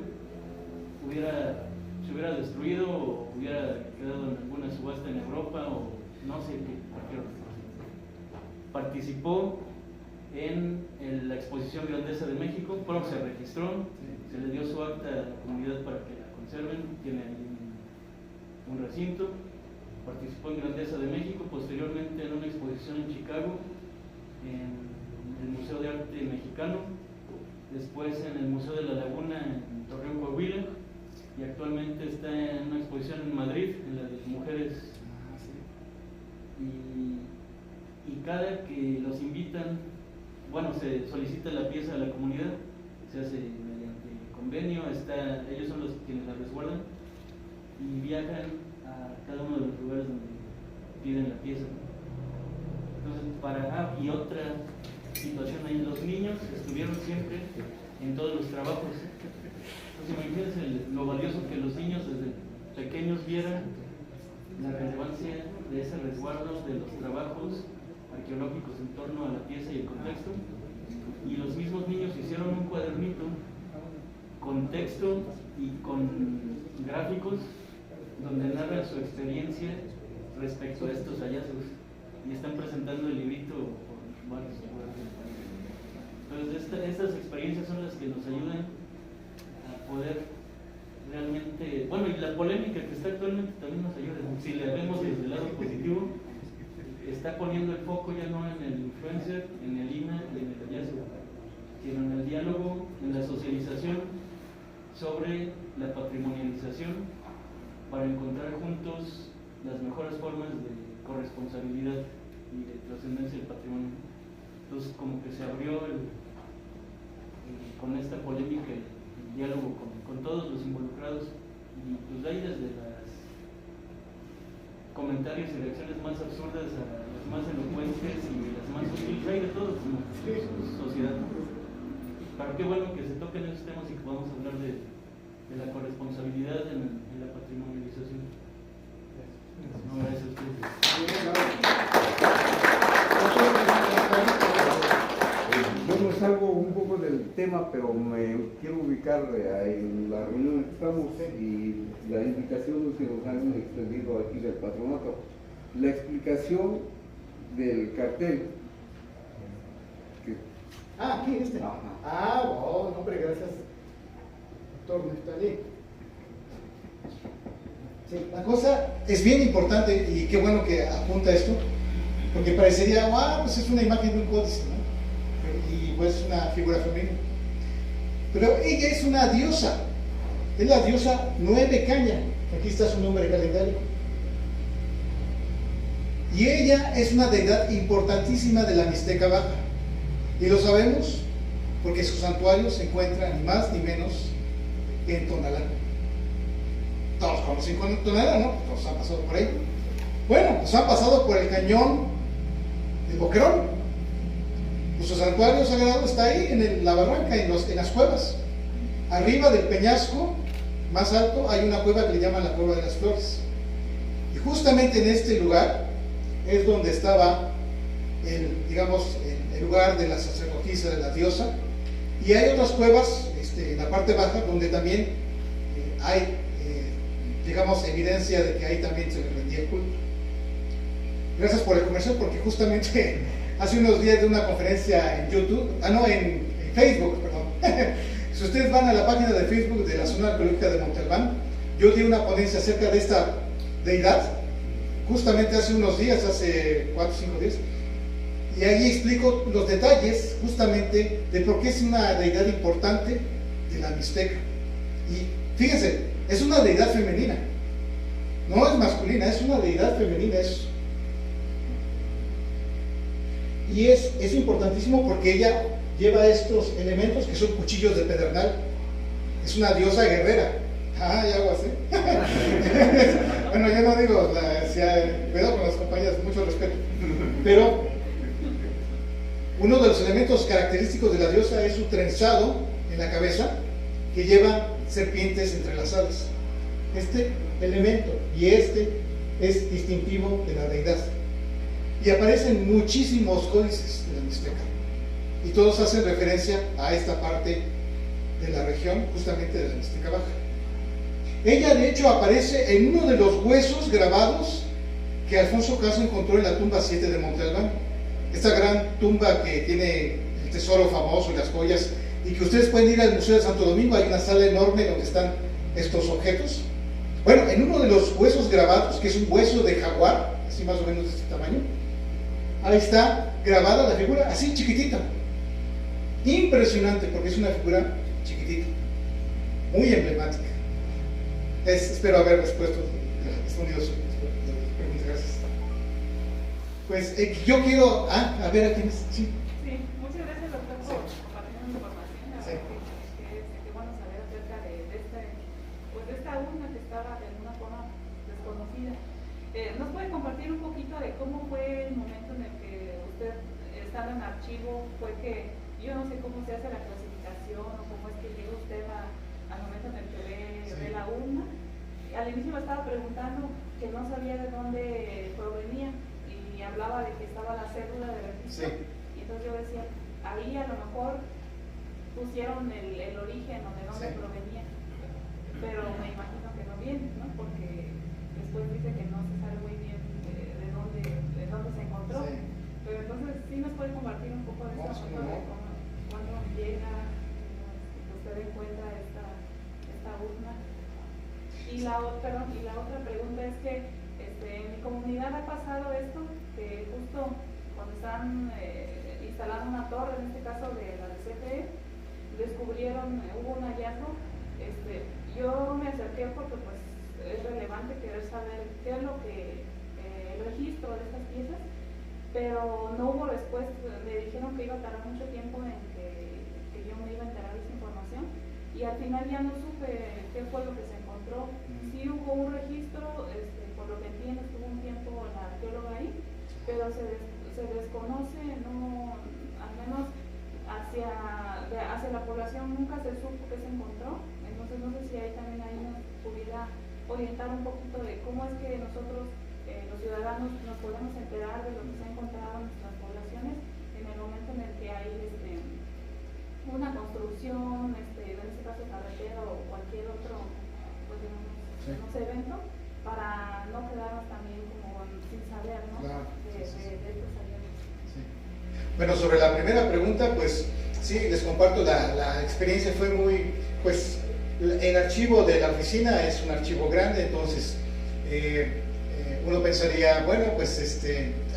se hubiera destruido o hubiera quedado en alguna subasta en Europa o no sé qué, cualquier otra cosa. Participó en la exposición Grandeza de México, bueno, se registró, se le dio su acta a la comunidad para que la conserven, tiene ahí un recinto. Participó en Grandeza de México, posteriormente en una exposición en Chicago, en el Museo de Arte Mexicano, después en el Museo de la Laguna en Torreón, Coahuila, y actualmente está en una exposición en Madrid, en la de mujeres. Y cada que los invitan, bueno, se solicita la pieza a la comunidad, se hace mediante convenio, ellos son los quienes la resguardan y viajan a cada uno de los lugares donde piden la pieza. Y otra situación ahí, los niños estuvieron siempre en todos los trabajos. Entonces imagínense lo valioso que los niños desde pequeños vieran la relevancia de ese resguardo de los trabajos arqueológicos en torno a la pieza y el contexto. Y los mismos niños hicieron un cuadernito con texto y con gráficos donde narran su experiencia respecto a estos hallazgos y están presentando el librito por varios lugares del país. Entonces estas experiencias son las que nos ayudan a poder realmente, bueno, y la polémica que está actualmente también nos ayuda. Si le vemos desde el lado positivo, está poniendo el foco ya no en el influencer, en el INA y en el hallazgo, sino en el diálogo, en la socialización sobre la patrimonialización para encontrar juntos las mejores formas de corresponsabilidad y de trascendencia del patrimonio. Entonces como que se abrió con esta polémica el diálogo con todos los involucrados, y pues de ahí desde los comentarios y reacciones más absurdas a las más elocuentes y las más útiles, hay de todo como sociedad. Pero qué bueno que se toquen esos temas y que podamos hablar de la corresponsabilidad en la patrimonialización. No, gracias a ustedes. Bueno, salgo un poco del tema, pero me quiero ubicar en la reunión en que estamos y la invitación que nos han extendido aquí del patronato. La explicación del cartel. Aquí este. Ajá. Wow, hombre, gracias, doctor Neftalí. Sí, la cosa es bien importante y qué bueno que apunta esto, porque parecería, pues es una imagen de un códice, ¿no? Y pues es una figura femenina. Pero ella es una diosa, es la diosa Nueve Caña, aquí está su nombre calendario. Y ella es una deidad importantísima de la Mixteca Baja. Y lo sabemos porque su santuario se encuentra ni más ni menos que en Tonalá. Todos conocen Tonalá, ¿no? Todos han pasado por ahí. Bueno, pues han pasado por el cañón del Boquerón. Nuestro santuario sagrado está ahí en la barranca, en las cuevas. Arriba del peñasco más alto hay una cueva que le llaman la Cueva de las Flores. Y justamente en este lugar es donde estaba el lugar de la sacerdotisa, de la diosa. Y hay otras cuevas en la parte baja donde también hay evidencia de que ahí también se le rendía culto. Gracias por el comercial, porque justamente hace unos días de una conferencia en YouTube, en Facebook, perdón. Si ustedes van a la página de Facebook de la Zona Arqueológica de Montalbán, yo di una ponencia acerca de esta deidad, justamente hace unos días, hace 4 o 5 días, y ahí explico los detalles justamente de por qué es una deidad importante de la Mixteca. Y fíjense, es una deidad femenina, no es masculina, es una deidad femenina. Y es importantísimo porque ella lleva estos elementos que son cuchillos de pedernal. Es una diosa guerrera. Ya hago así. Bueno, yo no digo, cuidado con las compañías, mucho respeto. Pero uno de los elementos característicos de la diosa es su trenzado en la cabeza, que lleva serpientes entrelazadas. Este elemento y este es distintivo de la deidad. Y aparecen muchísimos códices de la Mixteca. Y todos hacen referencia a esta parte de la región, justamente de la Mixteca Baja. Ella, de hecho, aparece en uno de los huesos grabados que Alfonso Caso encontró en la tumba 7 de Monte Albán. Esta gran tumba que tiene el tesoro famoso y las joyas, y que ustedes pueden ir al Museo de Santo Domingo. Hay una sala enorme donde están estos objetos. Bueno, en uno de los huesos grabados, que es un hueso de jaguar, así más o menos de este tamaño, ahí está grabada la figura, así chiquitita. Impresionante, porque es una figura chiquitita, muy emblemática. Espero haber respondido su pregunta. Gracias. Pues yo quiero, a ver a quién es. Sí. Sí, muchas gracias, doctor, por compartirnos información. La verdad que bueno saber acerca de esta urna que estaba de alguna forma desconocida. ¿Nos puede compartir un poquito de cómo fue el momento en el que usted archivo fue que yo no sé cómo se hace la clasificación o cómo es que llega usted al momento en el que ve la urna. Al inicio me estaba preguntando que no sabía de dónde provenía y hablaba de que estaba la cédula de registro. Y entonces yo decía, ahí a lo mejor pusieron el origen o de dónde provenía, pero me imagino que no viene, ¿no? Porque después dice que no se sabe muy bien de dónde se encontró. Pero entonces sí nos puede compartir un poco de esta foto de cuando llega, usted encuentra esta urna. Y la otra pregunta es que en mi comunidad ha pasado esto, que justo cuando están instalando una torre, en este caso de la CFE, descubrieron, hubo un hallazgo. Yo me acerqué porque pues es relevante querer saber qué es lo que el registro de estas piezas, pero no hubo respuesta. Me dijeron que iba a tardar mucho tiempo en que yo me iba a enterar de esa información, y al final ya no supe qué fue lo que se encontró. Sí hubo un registro, por lo que entiendo estuvo un tiempo la arqueóloga ahí, pero se desconoce, no, al menos hacia la población nunca se supo qué se encontró. Entonces no sé si ahí también nos pudiera orientar un poquito de cómo es que nosotros los ciudadanos nos podemos enterar de lo que se ha encontrado en nuestras poblaciones en el momento en el que hay una construcción, en este caso carretera o cualquier otro, pues, digamos, evento, para no quedarnos también como sin saber, ¿no? De estos aviones. Bueno, sobre la primera pregunta, pues sí, les comparto, la experiencia fue muy, pues el archivo de la oficina es un archivo grande, entonces uno pensaría, bueno, pues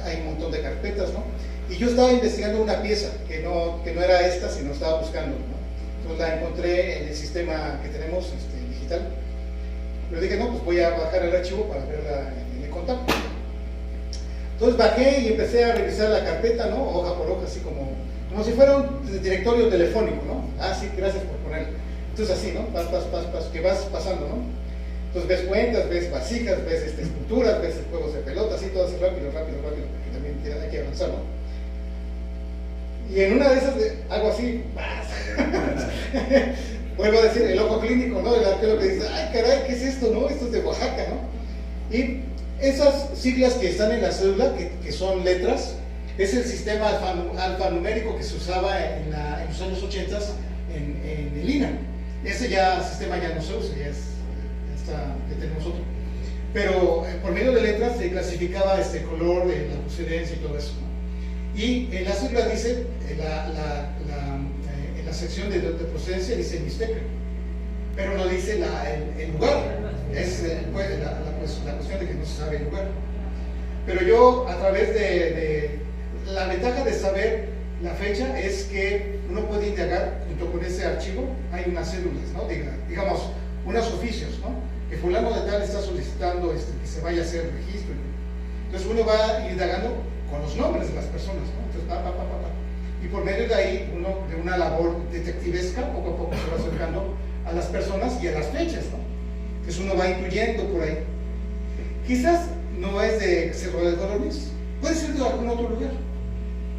hay un montón de carpetas, ¿no? Y yo estaba investigando una pieza que no era esta, sino estaba buscando, ¿no? Entonces la encontré en el sistema que tenemos digital, pero dije, no, pues voy a bajar el archivo para verla en el contacto. Entonces bajé y empecé a revisar la carpeta, ¿no? Hoja por hoja, así como si fuera un directorio telefónico, ¿no? Ah, sí, gracias por ponerlo. Entonces así, ¿no? Que vas pasando, ¿no? Entonces ves cuentas, ves vasijas, ves esculturas, ves juegos de pelota, así todo así rápido, porque también hay que avanzar, ¿no? Y en una de esas, algo así, vuelvo a decir, el ojo clínico, ¿no? El arqueólogo que dice, ay caray, ¿qué es esto, no? Esto es de Oaxaca, ¿no? Y esas siglas que están en la cédula, que son letras, es el sistema alfanumérico que se usaba en los años 80 en el INAH. Ese sistema ya no se usa, ya tenemos otro. Pero por medio de letras se clasificaba color, la procedencia y todo eso, ¿no? Y en la cédula dice, en la sección de procedencia dice Mixteca, pero no dice el lugar. Es la cuestión de que no se sabe el lugar. Pero yo, a través de la ventaja de saber la fecha, es que uno puede indagar junto con ese archivo. Hay unas cédulas, ¿no? Digamos, unos oficios, ¿no? Que fulano de tal está solicitando que se vaya a hacer el registro. Entonces uno va indagando con los nombres de las personas, ¿no? Entonces, y por medio de ahí, uno de una labor detectivesca, poco a poco se va acercando a las personas y a las fechas, ¿no? Entonces uno va incluyendo por ahí. Quizás no es de Cerro de Colonis, puede ser de algún otro lugar,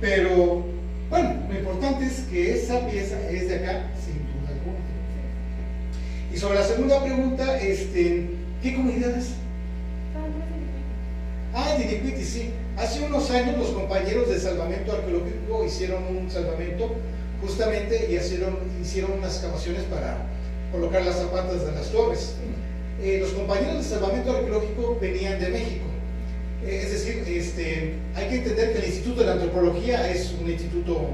pero bueno, lo importante es que esa pieza es de acá, sin duda alguna. Y sobre la segunda pregunta, ¿qué comunidad es? De Inicuiti, sí. Hace unos años los compañeros de salvamento arqueológico hicieron un salvamento justamente y hicieron unas excavaciones para colocar las zapatas de las torres. Los compañeros de salvamento arqueológico venían de México. Es decir, hay que entender que el Instituto de la Antropología es un instituto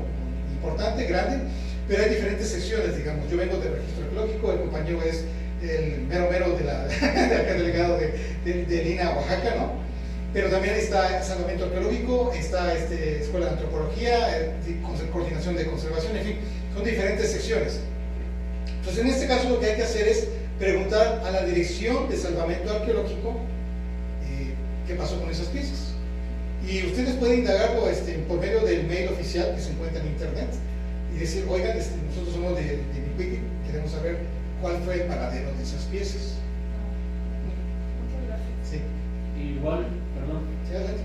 importante, grande, pero hay diferentes secciones, digamos. Yo vengo del registro arqueológico, el compañero es el mero de acá delegado de Lina, Oaxaca, ¿no? Pero también está salvamento arqueológico, está Escuela de Antropología, coordinación de conservación, en fin, son diferentes secciones. Entonces, en este caso lo que hay que hacer es preguntar a la dirección de salvamento arqueológico qué pasó con esas piezas. Y ustedes pueden indagarlo por medio del mail oficial que se encuentra en internet y decir, oigan, nosotros somos de Inicuiti, queremos saber cuál fue el paradero de esas piezas. Muchas gracias. Sí. Igual, perdón, Sí, adelante.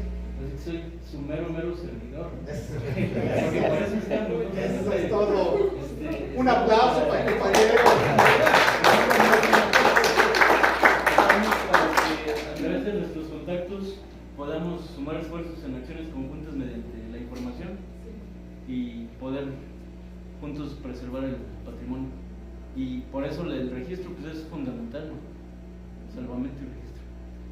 soy su mero servidor. Eso. Porque por eso estamos. Eso es todo. Un aplauso para el compañero. Para que a través de nuestros contactos podamos sumar esfuerzos en acciones conjuntas mediante la información y poder juntos preservar el patrimonio. Y por eso el registro pues, es fundamental, ¿no? Salvamento y registro.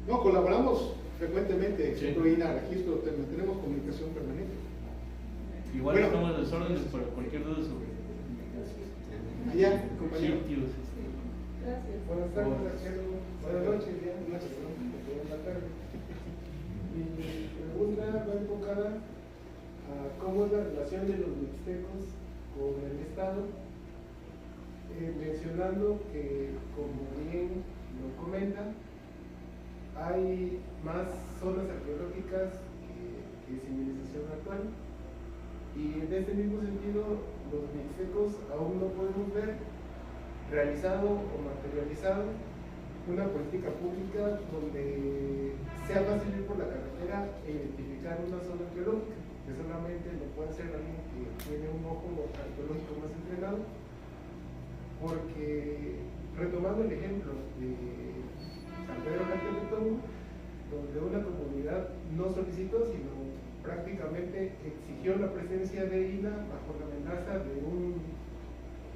No, colaboramos frecuentemente, Sí. siempre viene a registro, tenemos comunicación permanente. Igual Bueno. estamos a las órdenes para cualquier duda sobre Allá, compañero. sitios. Gracias. Buenas tardes, Marcelo. Buenas noches, ya. Buenas tardes. Mi pregunta va enfocada a cómo es la relación de los mixtecos con el Estado, mencionando que, como bien lo comenta, hay más zonas arqueológicas que civilización actual, y en este mismo sentido los mixtecos aún no podemos ver realizado o materializado una política pública donde sea fácil ir por la carretera e identificar una zona arqueológica, que solamente lo puede hacer alguien que tiene un ojo arqueológico más entrenado, porque retomando el ejemplo de San Pedro Caltepetón, donde una comunidad no solicitó, sino prácticamente exigió la presencia de INA bajo la amenaza de un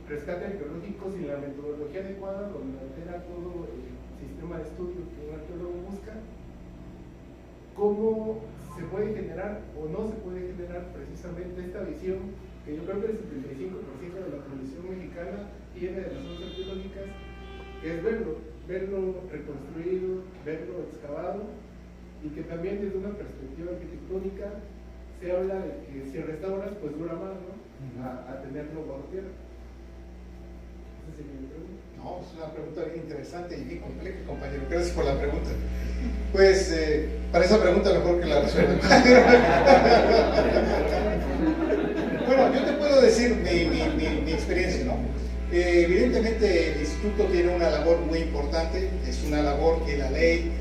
rescate arqueológico sin la metodología adecuada, donde altera todo el sistema de estudio que un arqueólogo busca. ¿Cómo se puede generar o no se puede generar precisamente esta visión que yo creo que el 75% de la población mexicana tiene de las zonas arqueológicas, que es verlo reconstruido, verlo excavado, y que también desde una perspectiva arquitectónica se habla de que si restauras pues dura más, ¿no? A tenerlo bajo tierra. Esa sería mi pregunta. No, es una pregunta bien interesante y bien compleja, compañero. Gracias por la pregunta. Pues, para esa pregunta mejor que la resuelva. Bueno, yo te puedo decir mi experiencia, ¿no? Evidentemente el instituto tiene una labor muy importante, es una labor que la ley,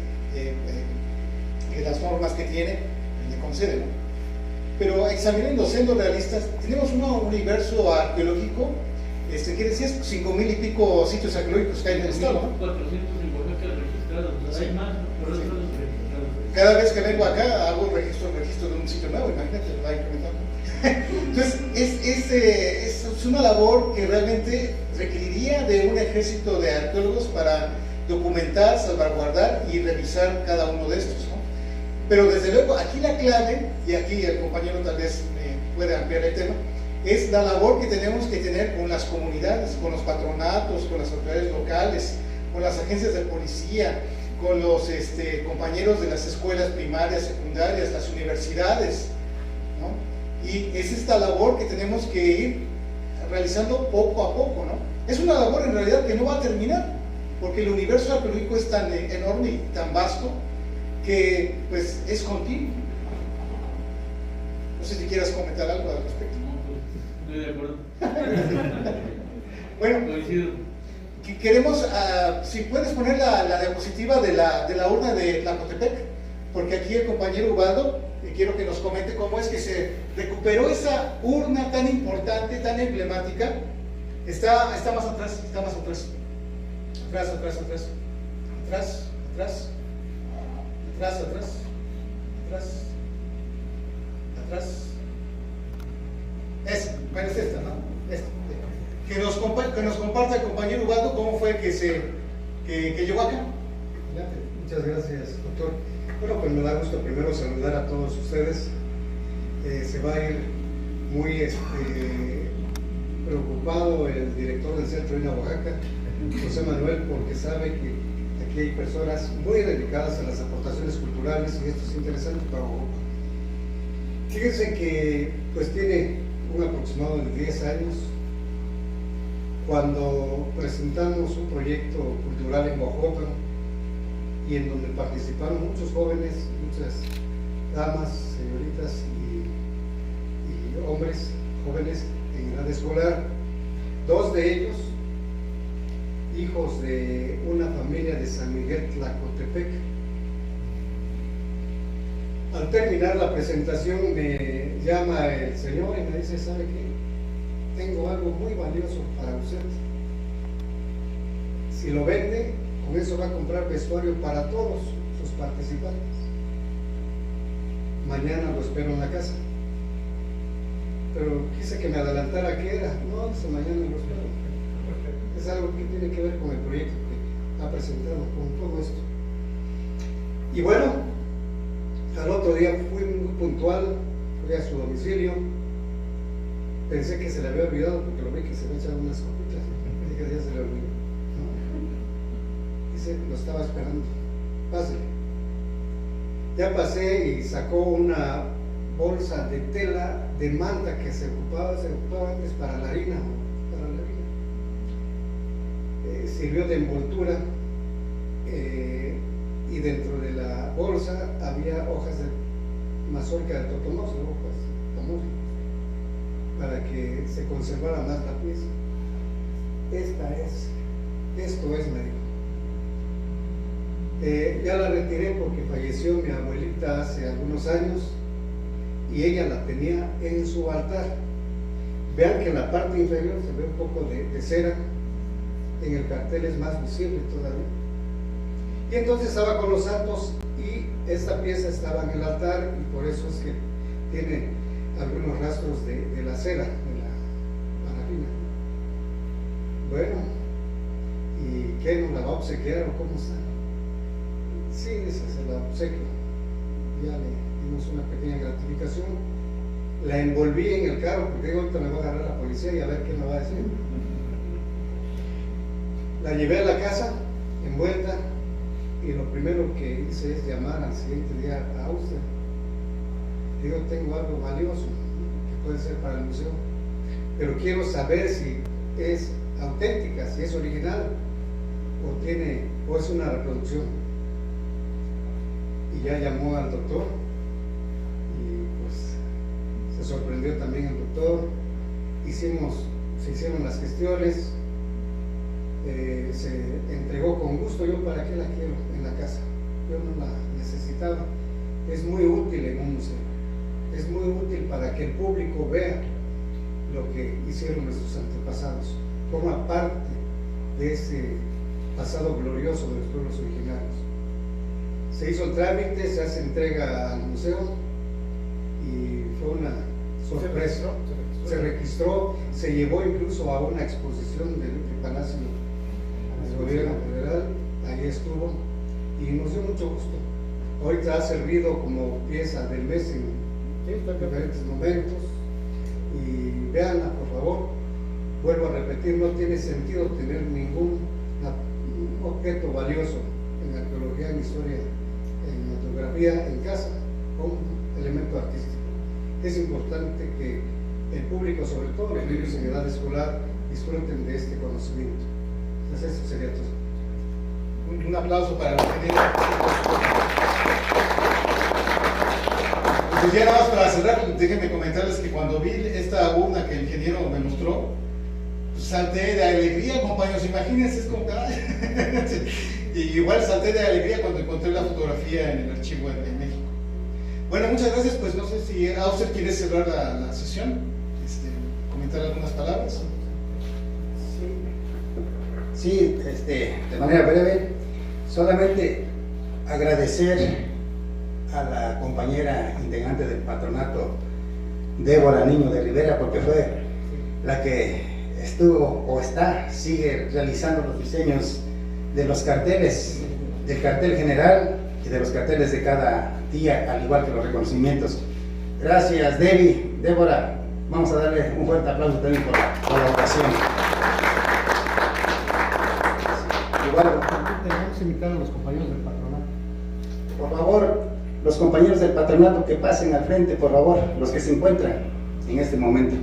que las normas que tiene, le conceden, ¿no? Pero examinando, siendo realistas, tenemos un universo arqueológico, quiere decir 5,000 y pico sitios arqueológicos que hay en el estado, ¿no? 400 en Oaxaca registrados, Sí. hay más, ¿no? Pero Sí. otros registrados. Cada vez que vengo acá hago registro de un sitio nuevo, imagínate, va incrementando. Entonces, es una labor que realmente requeriría de un ejército de arqueólogos para documentar, salvaguardar y revisar cada uno de estos, ¿no? Pero desde luego, aquí la clave, y aquí el compañero tal vez puede ampliar el tema, es la labor que tenemos que tener con las comunidades, con los patronatos, con las autoridades locales, con las agencias de policía, con los compañeros de las escuelas primarias, secundarias, las universidades, ¿no? Y es esta labor que tenemos que ir realizando poco a poco, ¿no? Es una labor en realidad que no va a terminar, porque el universo arqueológico es tan enorme y tan vasto que pues es continuo. No sé si quieras comentar algo al respecto. No, pues, estoy de acuerdo. Bueno, Coincido. queremos, si puedes poner la diapositiva de la urna de Tlacotepec, porque aquí el compañero Ubaldo, quiero que nos comente cómo es que se recuperó esa urna tan importante, tan emblemática. Está más atrás, está más atrás. Atrás, atrás, atrás. Atrás, atrás. Atrás, atrás. Atrás. Atrás. Esa, bueno, es esta, ¿no? Esta. Que nos comparta el compañero Ubaldo cómo fue que llegó acá. Muchas gracias, doctor. Bueno, pues me da gusto primero saludar a todos ustedes. Se va a ir muy preocupado el director del Centro INA Oaxaca, José Manuel, porque sabe que aquí hay personas muy dedicadas a las aportaciones culturales y esto es interesante para Oaxaca. Fíjense que pues tiene un aproximado de 10 años cuando presentamos un proyecto cultural en Oaxaca y en donde participaron muchos jóvenes, muchas damas, señoritas y hombres jóvenes en edad escolar, 2 de ellos hijos de una familia de San Miguel Tlacotepec. Al terminar la presentación me llama el señor y me dice, ¿sabe qué? Tengo algo muy valioso para usted. Si lo vende, con eso va a comprar vestuario para todos sus participantes. Mañana lo espero en la casa. Pero quise que me adelantara qué era. No, dice, mañana lo espero. Es algo que tiene que ver con el proyecto que ha presentado, con todo esto. Y bueno, al otro día fui muy puntual, fui a su domicilio. Pensé que se le había olvidado porque lo vi que se me echaron unas copitas. Dije, ya se le olvidó. Dice, lo estaba esperando. Pásale. Ya pasé y sacó una bolsa de tela de manta que se ocupaba antes para la harina. Sirvió de envoltura y dentro de la bolsa había hojas de mazorca de totonoso, hojas de totonoso, para que se conservara más la pieza. Esto es, me dijo. Ya la retiré porque falleció mi abuelita hace algunos años y ella la tenía en su altar. Vean que en la parte inferior se ve un poco de cera, en el cartel es más visible todavía. Y entonces estaba con los santos y esta pieza estaba en el altar y por eso es que tiene algunos rastros de la cera, de la parafina. Bueno, ¿y qué nos la va a obsequiar o cómo está? Sí, dice, se la obsequio. Ya le dimos una pequeña gratificación. La envolví en el carro porque digo, ahorita me va a agarrar la policía y a ver qué me va a decir. La llevé a la casa, envuelta, y lo primero que hice es llamar al siguiente día a Austria. Digo, tengo algo valioso que puede ser para el museo, pero quiero saber si es auténtica, si es original o es una reproducción. Y ya llamó al doctor y pues se sorprendió también el doctor. Se hicieron las gestiones. Se entregó con gusto. Yo para qué la quiero en la casa, yo no la necesitaba. Es muy útil en un museo, es muy útil para que el público vea lo que hicieron nuestros antepasados, forma parte de ese pasado glorioso de los pueblos originarios. Se hizo el trámite, se hace entrega al museo y fue una sorpresa. Se registró, se llevó incluso a una exposición del Palacio del Gobierno Federal, ahí estuvo y nos dio mucho gusto. Ahorita ha servido como pieza del mes en diferentes momentos y véanla por favor. Vuelvo a repetir, no tiene sentido tener ningún objeto valioso en arqueología, en historia, en etnografía en casa como elemento artístico. Es importante que el público, sobre todo los niños en edad escolar, disfruten de este conocimiento. Entonces eso sería todo. Un aplauso para los ingenieros. Pues ya nada más para cerrar, déjenme comentarles que cuando vi esta urna que el ingeniero me mostró, pues salté de alegría, compañeros. Imagínense, es como y igual salté de alegría cuando encontré la fotografía en el archivo en México. Bueno, muchas gracias. Pues no sé si Auster quiere cerrar la sesión, comentar algunas palabras. Sí, de manera breve, solamente agradecer a la compañera integrante del patronato, Débora Niño de Rivera, porque fue la que sigue realizando los diseños de los carteles, del cartel general y de los carteles de cada día, al igual que los reconocimientos. Gracias, Débora, vamos a darle un fuerte aplauso también por la colaboración. Igual, tenemos que invitar a los compañeros del patronato. por favor, los compañeros del patronato que pasen al frente, por favor, los que se encuentran en este momento.